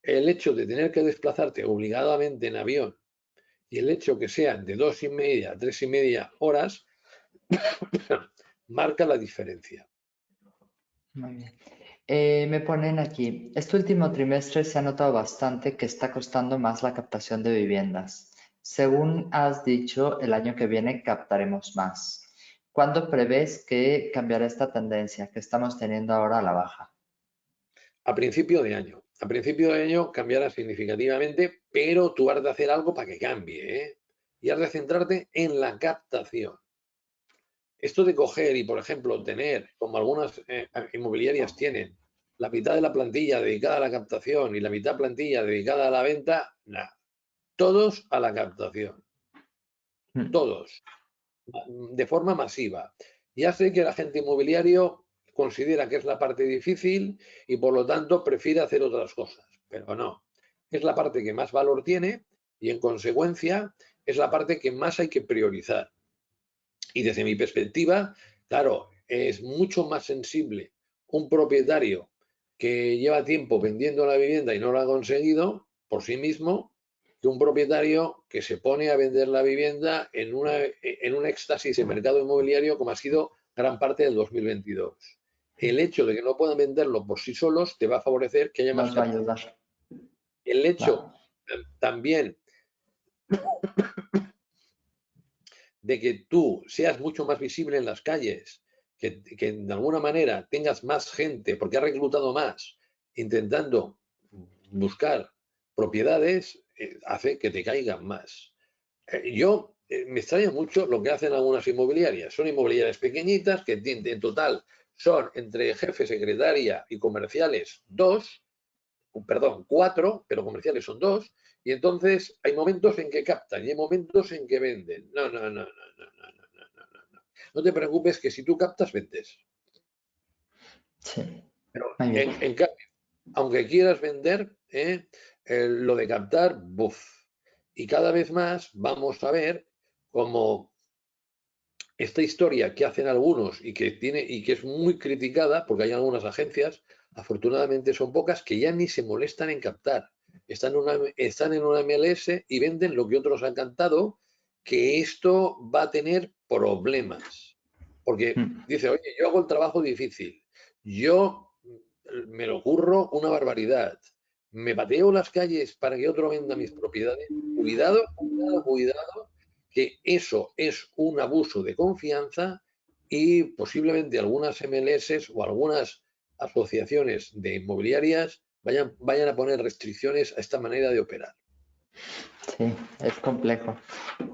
S2: el hecho de tener que desplazarte obligadamente en avión y el hecho que sean de 2,5 a 3,5 horas marca la diferencia.
S1: Muy bien. Me ponen aquí, este último trimestre se ha notado bastante que está costando más la captación de viviendas. Según has dicho, el año que viene captaremos más. ¿Cuándo prevés que cambiará esta tendencia que estamos teniendo ahora a la baja?
S2: A principio de año. A principio de año cambiará significativamente, pero tú has de hacer algo para que cambie, ¿eh? Y has de centrarte en la captación. Esto de coger y, por ejemplo, tener, como algunas inmobiliarias tienen, la mitad de la plantilla dedicada a la captación y la mitad plantilla dedicada a la venta, nada. Todos a la captación.
S1: Hmm.
S2: Todos. De forma masiva. y hace que el agente inmobiliario considera que es la parte difícil y por lo tanto prefiere hacer otras cosas. Pero no, es la parte que más valor tiene y en consecuencia es la parte que más hay que priorizar. Y desde mi perspectiva, claro, es mucho más sensible un propietario que lleva tiempo vendiendo la vivienda y no lo ha conseguido por sí mismo, que un propietario que se pone a vender la vivienda en un éxtasis de mercado inmobiliario como ha sido gran parte del 2022. El hecho de que no puedan venderlo por sí solos te va a favorecer que haya más
S1: Nos va a
S2: captación.
S1: ayudar.
S2: El hecho
S1: Claro.
S2: también de que tú seas mucho más visible en las calles, que de alguna manera tengas más gente, porque has reclutado más, intentando buscar propiedades, hace que te caigan más. Me extraña mucho lo que hacen algunas inmobiliarias. Son inmobiliarias pequeñitas que en total son entre jefe, secretaria y comerciales dos, perdón, cuatro, pero comerciales son dos, y entonces hay momentos en que captan y hay momentos en que venden. No, no, no, no, no, no, no, no, no, no. No te preocupes que si tú captas, vendes.
S1: Sí,
S2: Pero
S1: muy bien.
S2: en cambio, aunque quieras vender, lo de captar, buf. Y cada vez más vamos a ver cómo esta historia que hacen algunos y que es muy criticada, porque hay algunas agencias, afortunadamente son pocas, que ya ni se molestan en captar. Están en una MLS y venden lo que otros han cantado, que esto va a tener problemas. Porque
S1: Mm.
S2: dice, oye, yo hago el trabajo difícil, yo me lo curro una barbaridad, me pateo las calles para que otro venda mis propiedades. Cuidado, cuidado, cuidado, que eso es un abuso de confianza y posiblemente algunas MLS o algunas asociaciones de inmobiliarias vayan a poner restricciones a esta manera de operar.
S1: Sí, es complejo.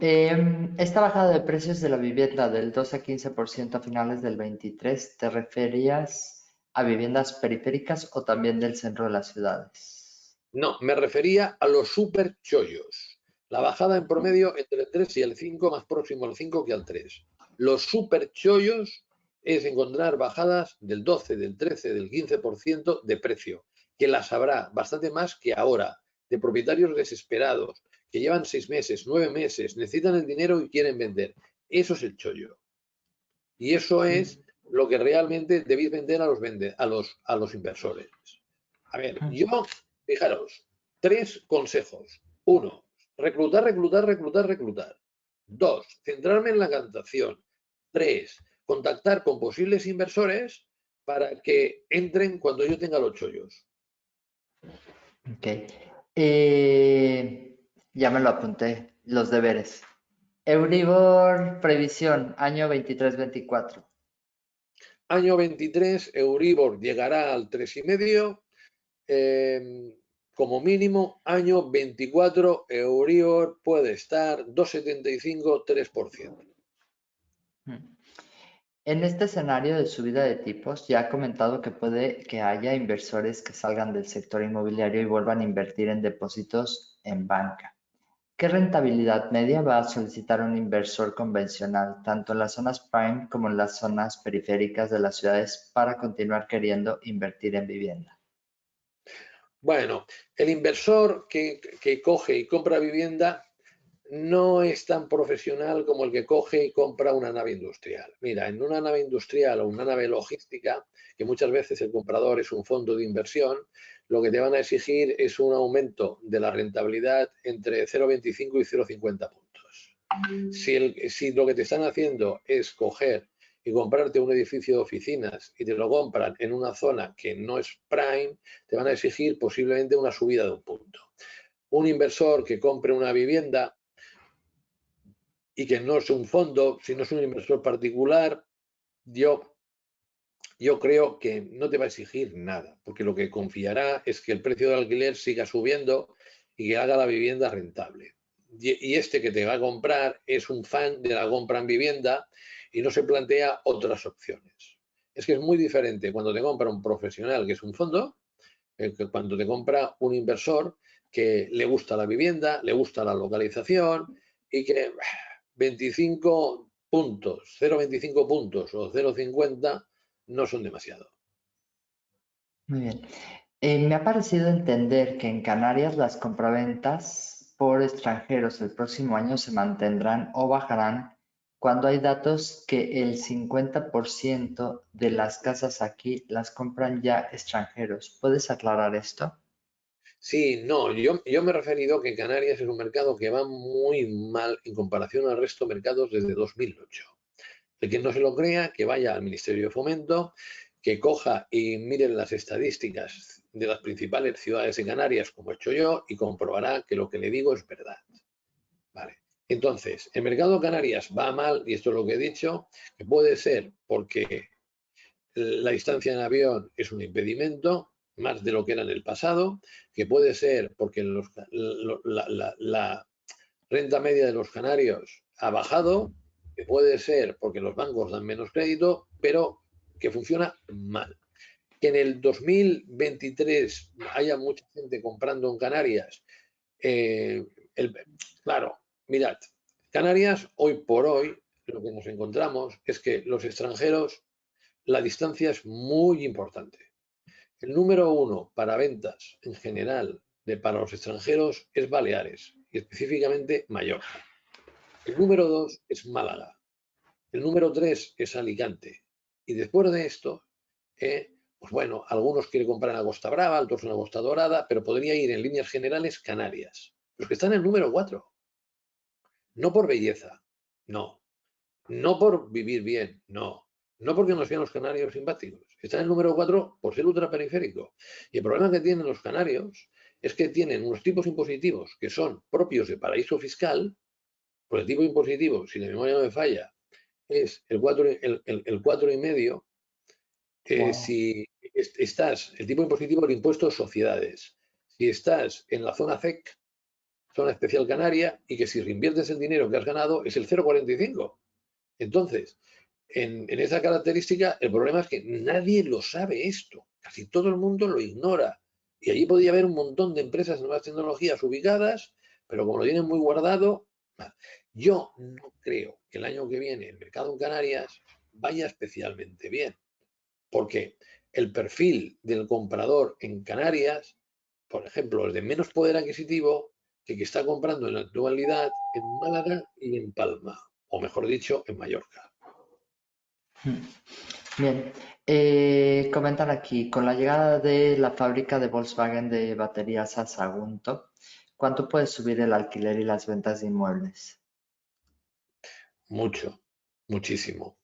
S1: Esta bajada de precios de la vivienda del 12 a 15% a finales del 23, ¿te referías a viviendas periféricas o también del centro de las ciudades?
S2: No, me refería a los super chollos. La bajada en promedio entre el 3 y el 5, más próximo al 5 que al 3. Los super chollos es encontrar bajadas del 12, del 13, del 15% de precio, que las habrá bastante más que ahora, de propietarios desesperados, que llevan 6 meses, 9 meses, necesitan el dinero y quieren vender. Eso es el chollo. Y eso es lo que realmente debéis vender a los inversores. A ver, fijaros, tres consejos. Uno, reclutar, reclutar, reclutar, reclutar. Dos, centrarme en la captación. Tres, contactar con posibles inversores para que entren cuando yo tenga los chollos.
S1: Ok. Ya me lo apunté, los deberes. Euribor, previsión, año 23-24.
S2: Año 23, Euribor llegará al 3,5. Como mínimo, año 24, Euribor puede estar 2,75, 3%.
S1: En este escenario de subida de tipos, ya ha comentado que puede que haya inversores que salgan del sector inmobiliario y vuelvan a invertir en depósitos en banca. ¿Qué rentabilidad media va a solicitar un inversor convencional, tanto en las zonas prime como en las zonas periféricas de las ciudades, para continuar queriendo invertir en vivienda?
S2: Bueno, el inversor que coge y compra vivienda no es tan profesional como el que coge y compra una nave industrial. Mira, en una nave industrial o una nave logística, que muchas veces el comprador es un fondo de inversión, lo que te van a exigir es un aumento de la rentabilidad entre 0,25 y 0,50 puntos. Si lo que te están haciendo es coger y comprarte un edificio de oficinas y te lo compran en una zona que no es prime, te van a exigir posiblemente una subida de un punto. Un inversor que compre una vivienda y que no es un fondo, si no es un inversor particular, yo creo que no te va a exigir nada, porque lo que confiará es que el precio del alquiler siga subiendo y que haga la vivienda rentable. Y este que te va a comprar es un fan de la compra en vivienda y no se plantea otras opciones. Es que es muy diferente cuando te compra un profesional, que es un fondo, que cuando te compra un inversor que le gusta la vivienda, le gusta la localización y que 25 puntos, 0,25 puntos o 0,50 no son demasiado.
S1: Muy bien. Me ha parecido entender que en Canarias las compraventas por extranjeros el próximo año se mantendrán o bajarán cuando hay datos que el 50% de las casas aquí las compran ya extranjeros. ¿Puedes aclarar esto?
S2: Sí, no, yo me he referido que Canarias es un mercado que va muy mal en comparación al resto de mercados desde 2008. El que no se lo crea, que vaya al Ministerio de Fomento, que coja y miren las estadísticas de las principales ciudades de Canarias, como he hecho yo, y comprobará que lo que le digo es verdad. Vale. Entonces, el mercado de Canarias va mal, y esto es lo que he dicho, que puede ser porque la distancia en avión es un impedimento, más de lo que era en el pasado, que puede ser porque la renta media de los canarios ha bajado, que puede ser porque los bancos dan menos crédito, pero que funciona mal. Que en el 2023 haya mucha gente comprando en Canarias, eh, el, claro, mirad, Canarias hoy por hoy lo que nos encontramos es que los extranjeros, la distancia es muy importante. El número uno para ventas en general para los extranjeros es Baleares y específicamente Mallorca. El número 2 es Málaga. El número 3 es Alicante. Y después de esto, pues bueno, algunos quieren comprar en la Costa Brava, otros en la Costa Dorada, pero podría ir en líneas generales Canarias. Los que están en el número 4. No por belleza, no. No por vivir bien, no. No porque no sean los canarios simpáticos. Están en el número 4 por ser ultraperiférico. Y el problema que tienen los canarios es que tienen unos tipos impositivos que son propios de paraíso fiscal. Por el tipo impositivo, si la memoria no me falla, es el 4,5.
S1: Wow.
S2: Si estás, el tipo impositivo del impuesto de sociedades, si estás en la zona CEC, zona especial canaria, y que si reinviertes el dinero que has ganado es el 0,45. Entonces, en esa característica, el problema es que nadie lo sabe esto. Casi todo el mundo lo ignora. Y allí podría haber un montón de empresas de nuevas tecnologías ubicadas, pero como lo tienen muy guardado, yo no creo que el año que viene el mercado en Canarias vaya especialmente bien, porque el perfil del comprador en Canarias, por ejemplo, es de menos poder adquisitivo que está comprando en la actualidad en Málaga y en Palma, o mejor dicho, en Mallorca.
S1: Bien. Comentan aquí, con la llegada de la fábrica de Volkswagen de baterías a Sagunto, ¿cuánto puede subir el alquiler y las ventas de inmuebles?
S2: Mucho, muchísimo.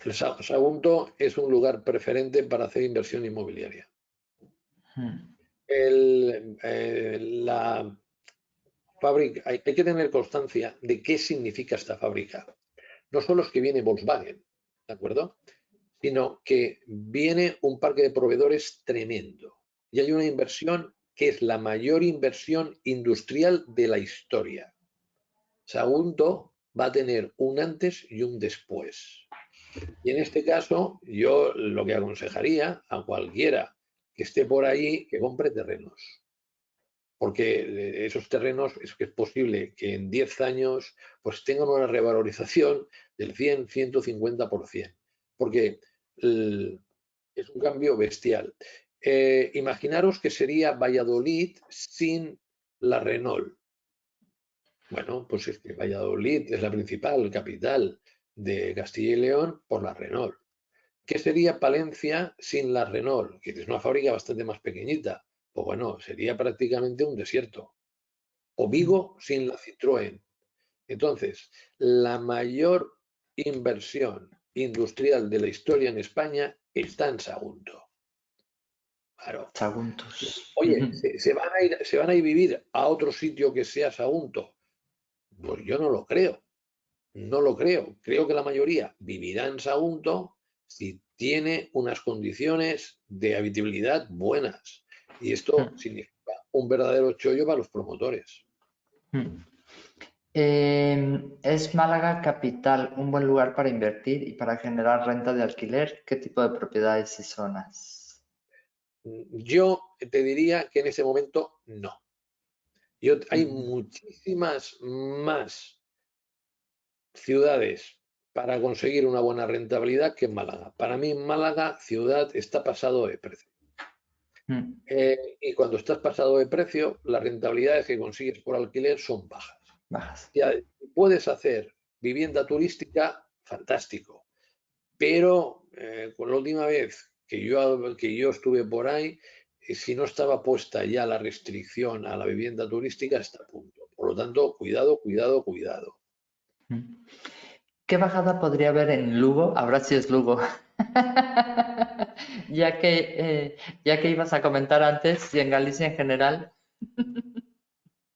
S2: El Sagunto es un lugar preferente para hacer inversión inmobiliaria.
S1: Hmm.
S2: La fábrica, hay que tener constancia de qué significa esta fábrica. No solo es que viene Volkswagen, ¿de acuerdo? Sino que viene un parque de proveedores tremendo. Y hay una inversión que es la mayor inversión industrial de la historia. Sagunto va a tener un antes y un después. Y en este caso, yo lo que aconsejaría a cualquiera que esté por ahí que compre terrenos. Porque esos terrenos es que es posible que en 10 años pues tengan una revalorización del 100-150%. Porque es un cambio bestial. Imaginaros que sería Valladolid sin la Renault. Bueno, pues es que Valladolid es la principal capital de Castilla y León por la Renault. ¿Qué sería Palencia sin la Renault? Que es una fábrica bastante más pequeñita. Pues bueno, sería prácticamente un desierto. O Vigo sin la Citroën. Entonces, la mayor inversión industrial de la historia en España está en Sagunto. Claro.
S1: Saguntos.
S2: Oye,
S1: Ujú.
S2: se van a ir vivir a otro sitio que sea Sagunto. Pues yo no lo creo. No lo creo. Creo que la mayoría vivirá en Sagunto si tiene unas condiciones de habitabilidad buenas. Y esto significa un verdadero chollo para los promotores.
S1: ¿Es Málaga capital un buen lugar para invertir y para generar renta de alquiler? ¿Qué tipo de propiedades y zonas?
S2: Yo te diría que en ese momento no. Hay
S1: Ujú.
S2: muchísimas más ciudades para conseguir una buena rentabilidad que en Málaga. Para mí, Málaga, ciudad, está pasado de precio. Y cuando estás pasado de precio, las rentabilidades que consigues por alquiler son bajas. Ya puedes hacer vivienda turística, fantástico. Pero con la última vez que yo estuve por ahí, si no estaba puesta ya la restricción a la vivienda turística, está a punto. Por lo tanto, cuidado, cuidado, cuidado.
S1: ¿Qué bajada podría haber en Lugo? Ahora sí es Lugo. Ya que ibas a comentar antes, y en Galicia en general.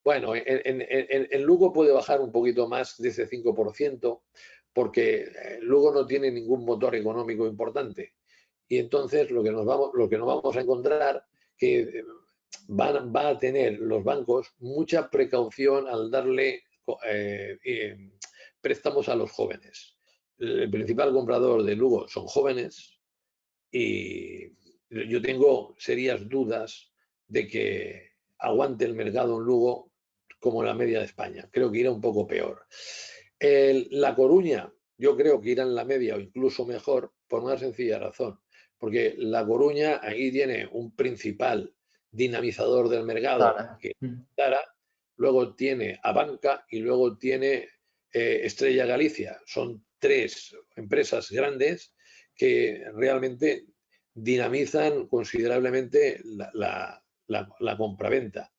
S2: Bueno, en Lugo puede bajar un poquito más de ese 5%, porque Lugo no tiene ningún motor económico importante. Y entonces lo que nos vamos a encontrar que van a tener los bancos mucha precaución al darle préstamos a los jóvenes. El principal comprador de Lugo son jóvenes y yo tengo serias dudas de que aguante el mercado en Lugo como la media de España. Creo que irá un poco peor. La Coruña, yo creo que irá en la media o incluso mejor por una sencilla razón, porque La Coruña ahí tiene un principal dinamizador del mercado, que es Zara, luego tiene Abanca y luego tiene Estrella Galicia. Son tres empresas grandes que realmente dinamizan considerablemente la compraventa.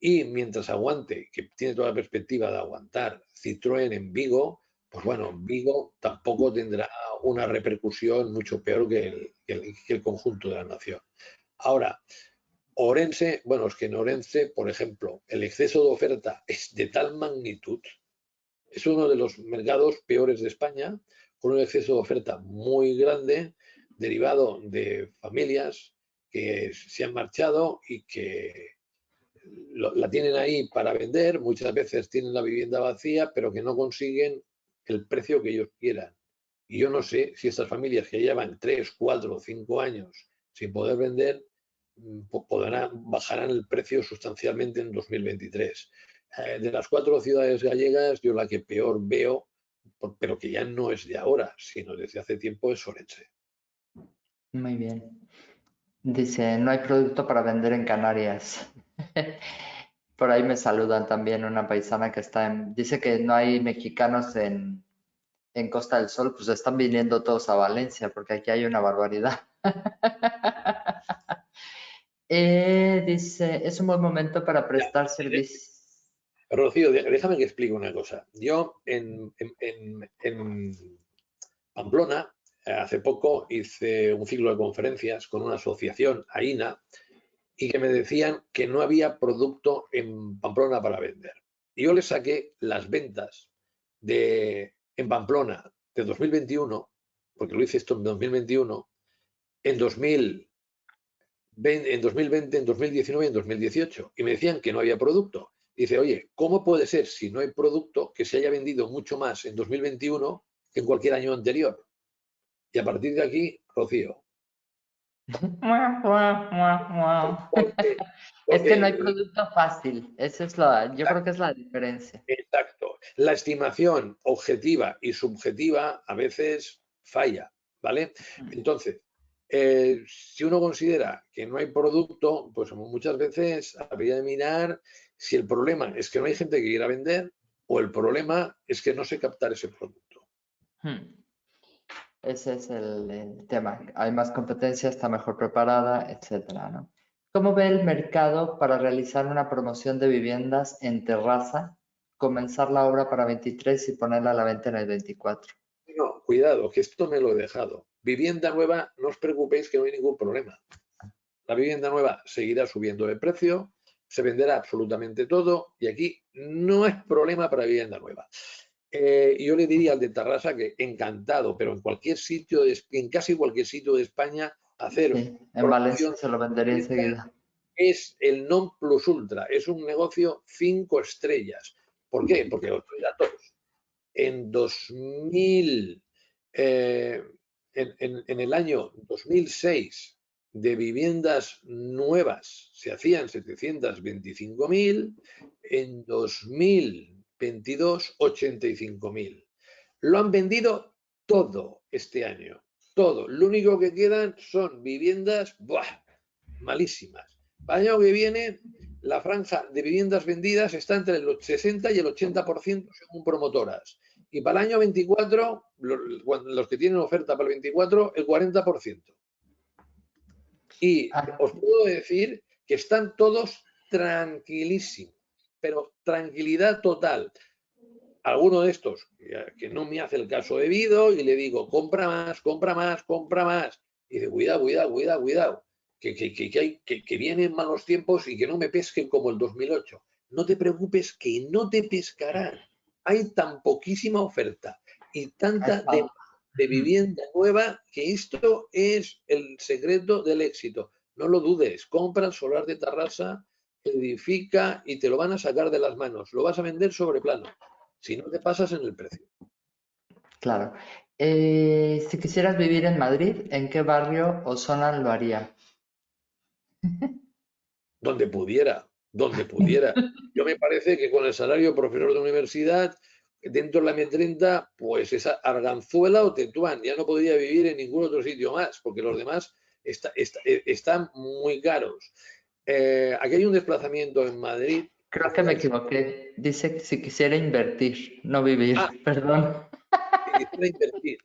S2: Y mientras aguante, que tiene toda la perspectiva de aguantar Citroën en Vigo, pues bueno, Vigo tampoco tendrá una repercusión mucho peor que el conjunto de la nación. Ahora, Orense, bueno, es que en Orense, por ejemplo, el exceso de oferta es de tal magnitud, es uno de los mercados peores de España, con un exceso de oferta muy grande, derivado de familias que se han marchado y que la tienen ahí para vender, muchas veces tienen la vivienda vacía, pero que no consiguen el precio que ellos quieran. Y yo no sé si estas familias que llevan 3, 4 o 5 años sin poder vender, bajarán el precio sustancialmente en 2023. De las 4 ciudades gallegas, yo la que peor veo, pero que ya no es de ahora, sino desde hace tiempo, es Orense.
S1: Muy bien. Dice, no hay producto para vender en Canarias. Por ahí me saludan también una paisana que está dice que no hay mexicanos en Costa del Sol, pues están viniendo todos a Valencia, porque aquí hay una barbaridad. Dice, es un buen momento para prestar servicios.
S2: Rocío, déjame que explique una cosa. Yo en Pamplona, hace poco hice un ciclo de conferencias con una asociación, AINA, y que me decían que no había producto en Pamplona para vender. Y yo les saqué las ventas en Pamplona de 2021, porque lo hice esto en 2021, en 2020, en 2019 y en 2018. Y me decían que no había producto. Dice, oye, ¿cómo puede ser, si no hay producto, que se haya vendido mucho más en 2021 que en cualquier año anterior? Y a partir de aquí, Rocío. Porque,
S1: Es que no hay
S2: porque
S1: producto fácil. Esa es yo creo que es la diferencia.
S2: exacto. La estimación objetiva y subjetiva a veces falla, ¿vale? Entonces, si uno considera que no hay producto, pues muchas veces habría de mirar si el problema es que no hay gente que quiera vender o el problema es que no sé captar ese producto.
S1: Ese es el tema. Hay más competencia, está mejor preparada, etcétera, ¿no? ¿Cómo ve el mercado para realizar una promoción de viviendas en terraza, comenzar la obra para 23 y ponerla a la venta en el 24?
S2: No, cuidado, que esto me lo he dejado. Vivienda nueva, no os preocupéis que no hay ningún problema. La vivienda nueva seguirá subiendo de precio, se venderá absolutamente todo y aquí no es problema para vivienda nueva. Yo le diría al de Tarrasa que encantado, pero en casi cualquier sitio de España, hacer
S1: Sí, en Valencia
S2: promoción
S1: se lo vendería enseguida.
S2: es el non plus ultra, es un negocio 5 estrellas. ¿Por qué? Porque os doy datos. En 2000, en el año 2006, de viviendas nuevas se hacían 725.000, en 2022 85.000. Lo han vendido todo este año, todo. Lo único que quedan son viviendas malísimas. Para el año que viene, la franja de viviendas vendidas está entre el 60 y el 80% según promotoras. Y para el año 24, los que tienen oferta para el 24, el 40%. Y os puedo decir que están todos tranquilísimos, pero tranquilidad total. Alguno de estos que no me hace el caso debido y le digo, compra más, compra más, compra más. Y dice, cuidado, cuidado, cuidado, cuidado, que vienen malos tiempos y que no me pesquen como el 2008. No te preocupes, que no te pescarán. Hay tan poquísima oferta y tanta de vivienda nueva que esto es el secreto del éxito. No lo dudes, compra el solar de Tarrasa, edifica y te lo van a sacar de las manos. Lo vas a vender sobre plano. Si no te pasas en el precio.
S1: Claro. Si quisieras vivir en Madrid, ¿en qué barrio o zona lo haría?
S2: Donde pudiera, donde pudiera. Yo me parece que con el salario de profesor de universidad, dentro de la M30, pues esa Arganzuela o Tetuán, ya no podría vivir en ningún otro sitio más, porque los demás están muy caros. Aquí hay un desplazamiento en Madrid.
S1: Creo que me equivoqué. Dice que si quisiera invertir, no vivir. Perdón.
S2: Si quisiera invertir,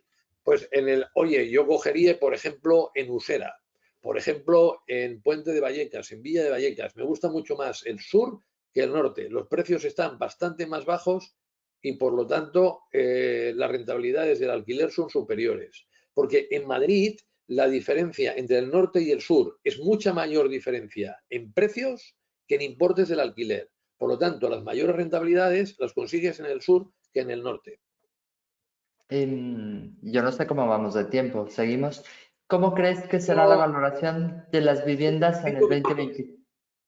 S2: pues oye, yo cogería, por ejemplo, en Usera, por ejemplo, en Puente de Vallecas, en Villa de Vallecas. Me gusta mucho más el sur que el norte. Los precios están bastante más bajos y, por lo tanto, las rentabilidades del alquiler son superiores. Porque en Madrid la diferencia entre el norte y el sur es mucha mayor diferencia en precios que en importes del alquiler. Por lo tanto, las mayores rentabilidades las consigues en el sur que en el norte.
S1: Yo no sé cómo vamos de tiempo. Seguimos. ¿Cómo crees que será la
S2: No,
S1: valoración de las viviendas en el 2020?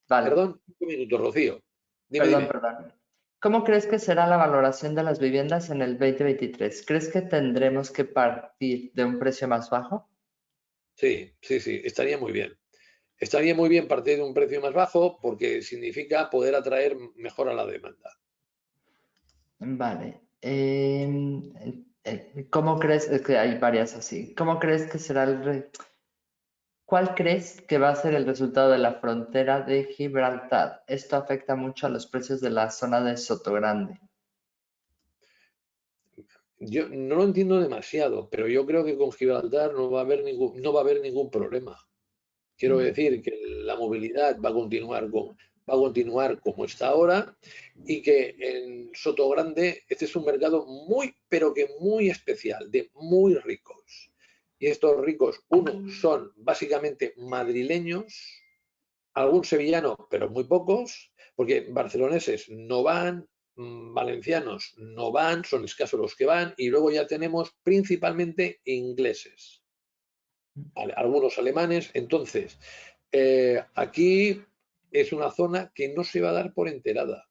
S1: Vale,
S2: Perdón, 5 minutos, Rocío. Dime,
S1: perdón,
S2: dime.
S1: perdón. ¿Cómo crees que será la valoración de las viviendas en el 2023? ¿Crees que tendremos que partir de un precio más bajo?
S2: Sí, sí, sí, estaría muy bien. Estaría muy bien partir de un precio más bajo porque significa poder atraer mejor a la demanda.
S1: Vale. ¿Cómo crees? Es que hay varias así. ¿Cómo crees que será ¿Cuál crees que va a ser el resultado de la frontera de Gibraltar? Esto afecta mucho a los precios de la zona de Sotogrande.
S2: Yo no lo entiendo demasiado, pero yo creo que con Gibraltar no va a haber ningún problema. Quiero decir que la movilidad va a continuar como está ahora y que en Sotogrande este es un mercado muy, pero que muy especial, de muy ricos. Y estos ricos, uno, son básicamente madrileños, algún sevillano, pero muy pocos, porque barceloneses no van, valencianos no van, son escasos los que van, y luego ya tenemos principalmente ingleses, algunos alemanes. Entonces, aquí es una zona que no se va a dar por enterada.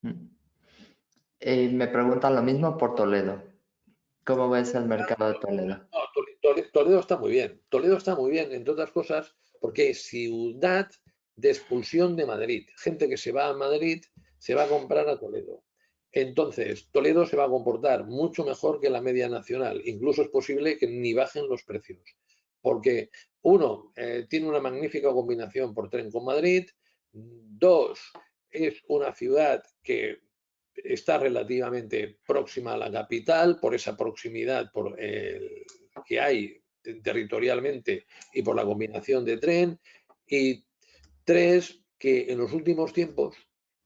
S1: Me preguntan lo mismo por Toledo. ¿Cómo ves el mercado de Toledo?
S2: No, Toledo está muy bien. Toledo está muy bien, entre otras cosas, porque es ciudad de expulsión de Madrid. Gente que se va a Madrid se va a comprar a Toledo. Entonces, Toledo se va a comportar mucho mejor que la media nacional. Incluso es posible que ni bajen los precios. Porque, uno, tiene una magnífica combinación por tren con Madrid. Dos, es una ciudad que está relativamente próxima a la capital por esa proximidad que hay territorialmente y por la combinación de tren. Y tres, que en los últimos tiempos,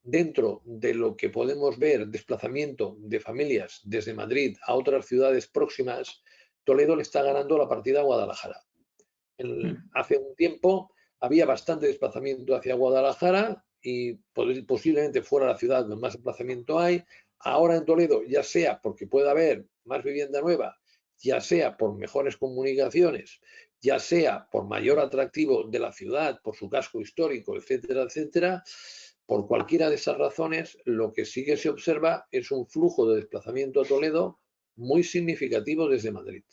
S2: dentro de lo que podemos ver, desplazamiento de familias desde Madrid a otras ciudades próximas, Toledo le está ganando la partida a Guadalajara. Hace un tiempo había bastante desplazamiento hacia Guadalajara y posiblemente fuera la ciudad donde más desplazamiento hay. Ahora en Toledo, ya sea porque pueda haber más vivienda nueva, ya sea por mejores comunicaciones, ya sea por mayor atractivo de la ciudad, por su casco histórico, etcétera, etcétera, por cualquiera de esas razones, lo que sí que se observa es un flujo de desplazamiento a Toledo muy significativo desde Madrid.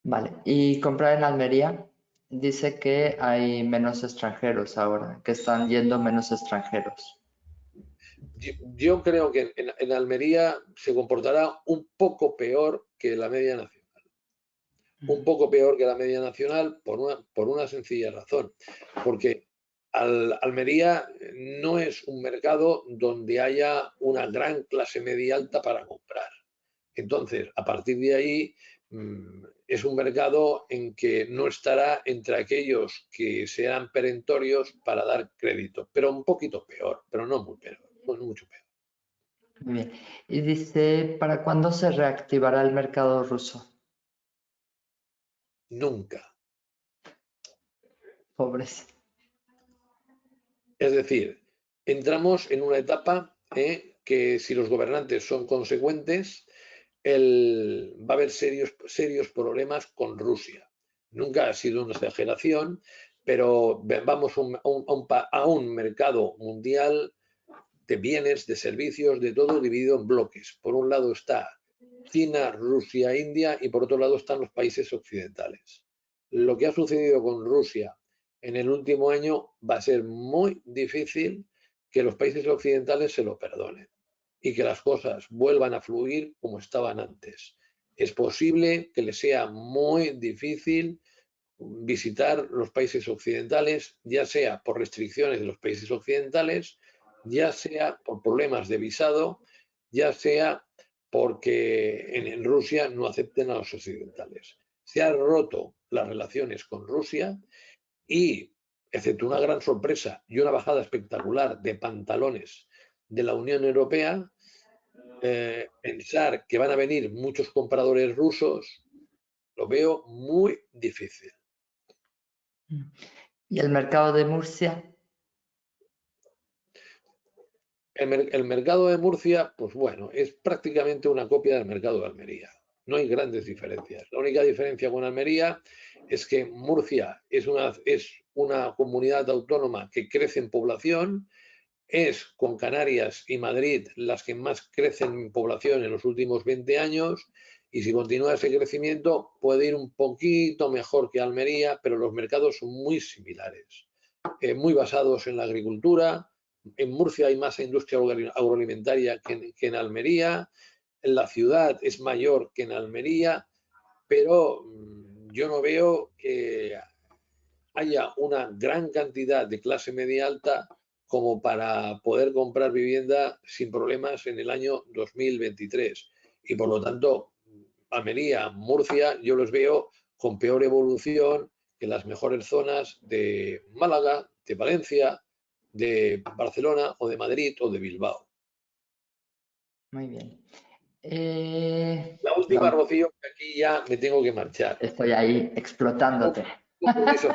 S1: Vale. Y comprar en Almería dice que hay menos extranjeros ahora, que están yendo menos extranjeros.
S2: Yo creo que en Almería se comportará un poco peor que la media nacional. Un poco peor que la media nacional por una sencilla razón. Porque Almería no es un mercado donde haya una gran clase media alta para comprar. Entonces, a partir de ahí, es un mercado en que no estará entre aquellos que sean perentorios para dar crédito, pero un poquito peor, pero no muy peor, no mucho peor.
S1: Muy bien. Y dice, ¿para cuándo se reactivará el mercado ruso?
S2: Nunca.
S1: Pobres.
S2: Es decir, entramos en una etapa que si los gobernantes son consecuentes, va a haber serios problemas con Rusia. Nunca ha sido una exageración, pero vamos a un mercado mundial de bienes, de servicios, de todo dividido en bloques. Por un lado está China, Rusia, India y por otro lado están los países occidentales. Lo que ha sucedido con Rusia en el último año va a ser muy difícil que los países occidentales se lo perdonen y que las cosas vuelvan a fluir como estaban antes. Es posible que les sea muy difícil visitar los países occidentales, ya sea por restricciones de los países occidentales, ya sea por problemas de visado, ya sea porque en Rusia no acepten a los occidentales. Se han roto las relaciones con Rusia y, excepto una gran sorpresa y una bajada espectacular de pantalones de la Unión Europea, pensar que van a venir muchos compradores rusos lo veo muy difícil.
S1: ¿Y el mercado de Murcia?
S2: El mercado de Murcia, pues bueno, es prácticamente una copia del mercado de Almería. No hay grandes diferencias. La única diferencia con Almería es que Murcia es una comunidad autónoma que crece en población, es con Canarias y Madrid las que más crecen en población en los últimos 20 años y si continúa ese crecimiento puede ir un poquito mejor que Almería, pero los mercados son muy similares, muy basados en la agricultura. En Murcia hay más industria agroalimentaria que en Almería, en la ciudad es mayor que en Almería, pero yo no veo que haya una gran cantidad de clase media alta como para poder comprar vivienda sin problemas en el año 2023. Y por lo tanto, Almería, Murcia, yo los veo con peor evolución que las mejores zonas de Málaga, de Valencia, de Barcelona o de Madrid o de Bilbao.
S1: Muy bien.
S2: La última, Rocío, que aquí ya me tengo que marchar.
S1: Estoy ahí explotándote.
S2: Compromisos.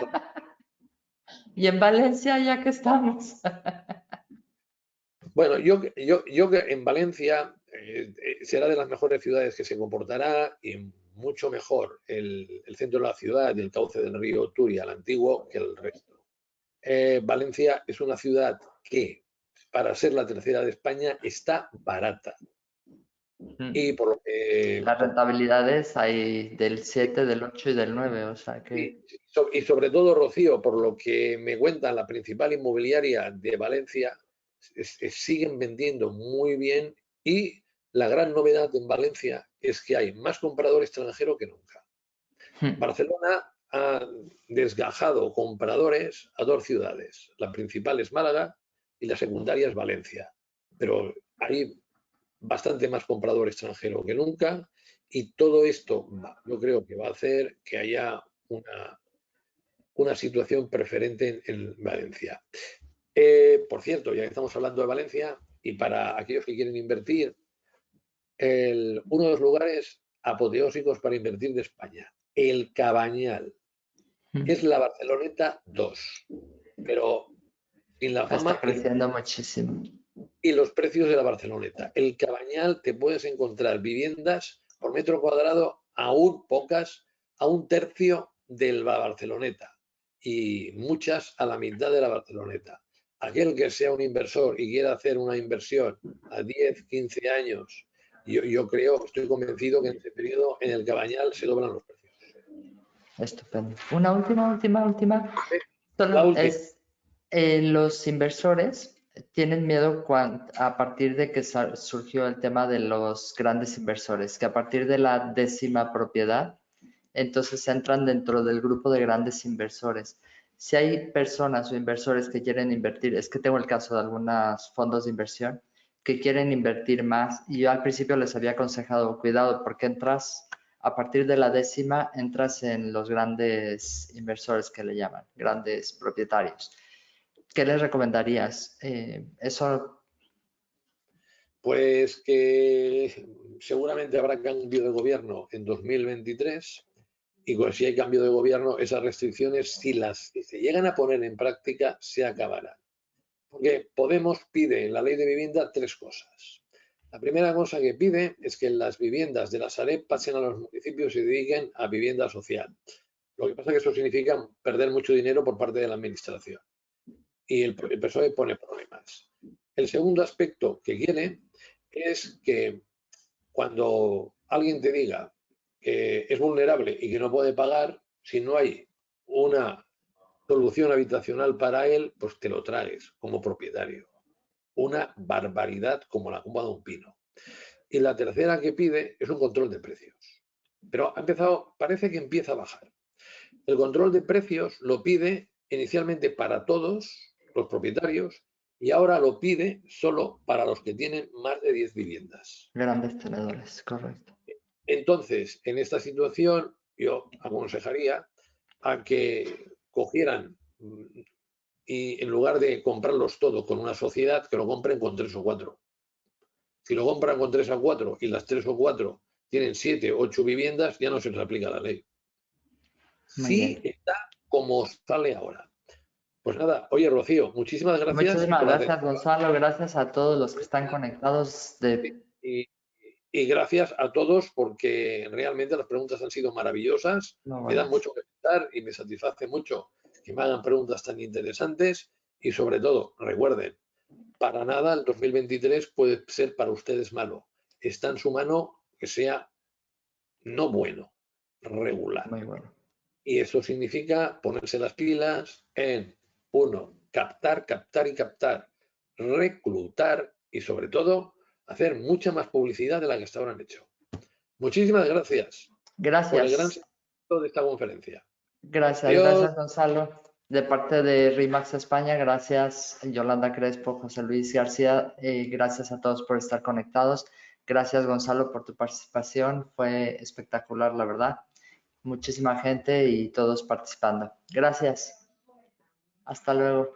S1: Y en Valencia, ya que estamos.
S2: Bueno, yo que en Valencia será de las mejores ciudades que se comportará y mucho mejor el centro de la ciudad y el cauce del río Turia, el antiguo, que el resto. Valencia es una ciudad que, para ser la tercera de España, está barata. Y por lo que,
S1: Las rentabilidades hay del 7, del 8 y del 9, o sea que...
S2: y sobre todo, Rocío, por lo que me cuentan la principal inmobiliaria de Valencia, siguen vendiendo muy bien y la gran novedad en Valencia es que hay más comprador extranjero que nunca. Barcelona ha desgajado compradores a dos ciudades. La principal es Málaga y la secundaria es Valencia. Pero hay bastante más comprador extranjero que nunca y todo esto yo creo que va a hacer que haya una situación preferente en Valencia. Por cierto, ya que estamos hablando de Valencia y para aquellos que quieren invertir, uno de los lugares apoteósicos para invertir de España, el Cabañal, es la Barceloneta 2, pero sin la
S1: Está
S2: fama
S1: creciendo muchísimo.
S2: y los precios de la Barceloneta. El Cabañal te puedes encontrar viviendas por metro cuadrado aún pocas, a un tercio de la Barceloneta y muchas a la mitad de la Barceloneta. Aquel que sea un inversor y quiera hacer una inversión a 10, 15 años, yo creo, estoy convencido que en ese periodo en el Cabañal se doblan los precios.
S1: Estupendo. Una última.
S2: La
S1: Solo
S2: última.
S1: es los inversores tienen miedo a partir de que surgió el tema de los grandes inversores, que a partir de la 10ª propiedad, entonces entran dentro del grupo de grandes inversores. Si hay personas o inversores que quieren invertir, es que tengo el caso de algunos fondos de inversión que quieren invertir más y yo al principio les había aconsejado, cuidado, porque entras, a partir de la 10ª, entras en los grandes inversores que le llaman, grandes propietarios. ¿Qué les recomendarías? Eso.
S2: Pues que seguramente habrá cambio de gobierno en 2023 y si hay cambio de gobierno, esas restricciones, si se llegan a poner en práctica, se acabarán. Porque Podemos pide en la ley de vivienda 3 cosas. La primera cosa que pide es que las viviendas de la Sareb pasen a los municipios y se dediquen a vivienda social. Lo que pasa es que eso significa perder mucho dinero por parte de la administración. Y el PSOE pone problemas. El segundo aspecto que quiere es que cuando alguien te diga que es vulnerable y que no puede pagar, si no hay una solución habitacional para él, pues te lo traes como propietario. Una barbaridad como la copa de un pino. Y la tercera que pide es un control de precios. Pero parece que empieza a bajar. El control de precios lo pide inicialmente para todos los propietarios y ahora lo pide solo para los que tienen más de 10 viviendas.
S1: Grandes tenedores, correcto.
S2: Entonces, en esta situación, yo aconsejaría a que cogieran y en lugar de comprarlos todo con una sociedad, que lo compren con 3 o 4. Si lo compran con 3 o 4 y las 3 o 4 tienen 7 o 8 viviendas, ya no se les aplica la ley.
S1: Muy
S2: Sí
S1: bien.
S2: está como sale ahora. Pues nada, oye Rocío, muchísimas gracias
S1: Muchísimas
S2: por la
S1: gracias,
S2: atención
S1: Gonzalo. Gracias a todos los que están conectados.
S2: y, y gracias a todos porque realmente las preguntas han sido maravillosas,
S1: No,
S2: me dan
S1: buenas.
S2: mucho que pensar y me satisface mucho que me hagan preguntas tan interesantes y sobre todo, recuerden, para nada el 2023 puede ser para ustedes malo. Está en su mano que sea no bueno, regular.
S1: Muy bueno.
S2: Y eso significa ponerse las pilas en, uno, captar, captar y captar, reclutar y sobre todo hacer mucha más publicidad de la que hasta ahora han hecho. Muchísimas gracias por el gran
S1: Gracias.
S2: seguimiento de esta conferencia.
S1: Gracias,
S2: Adiós.
S1: gracias, Gonzalo. De parte de RIMAX España, gracias Yolanda Crespo, José Luis García, gracias a todos por estar conectados. Gracias, Gonzalo, por tu participación. Fue espectacular, la verdad. Muchísima gente y todos participando. Gracias. Hasta luego.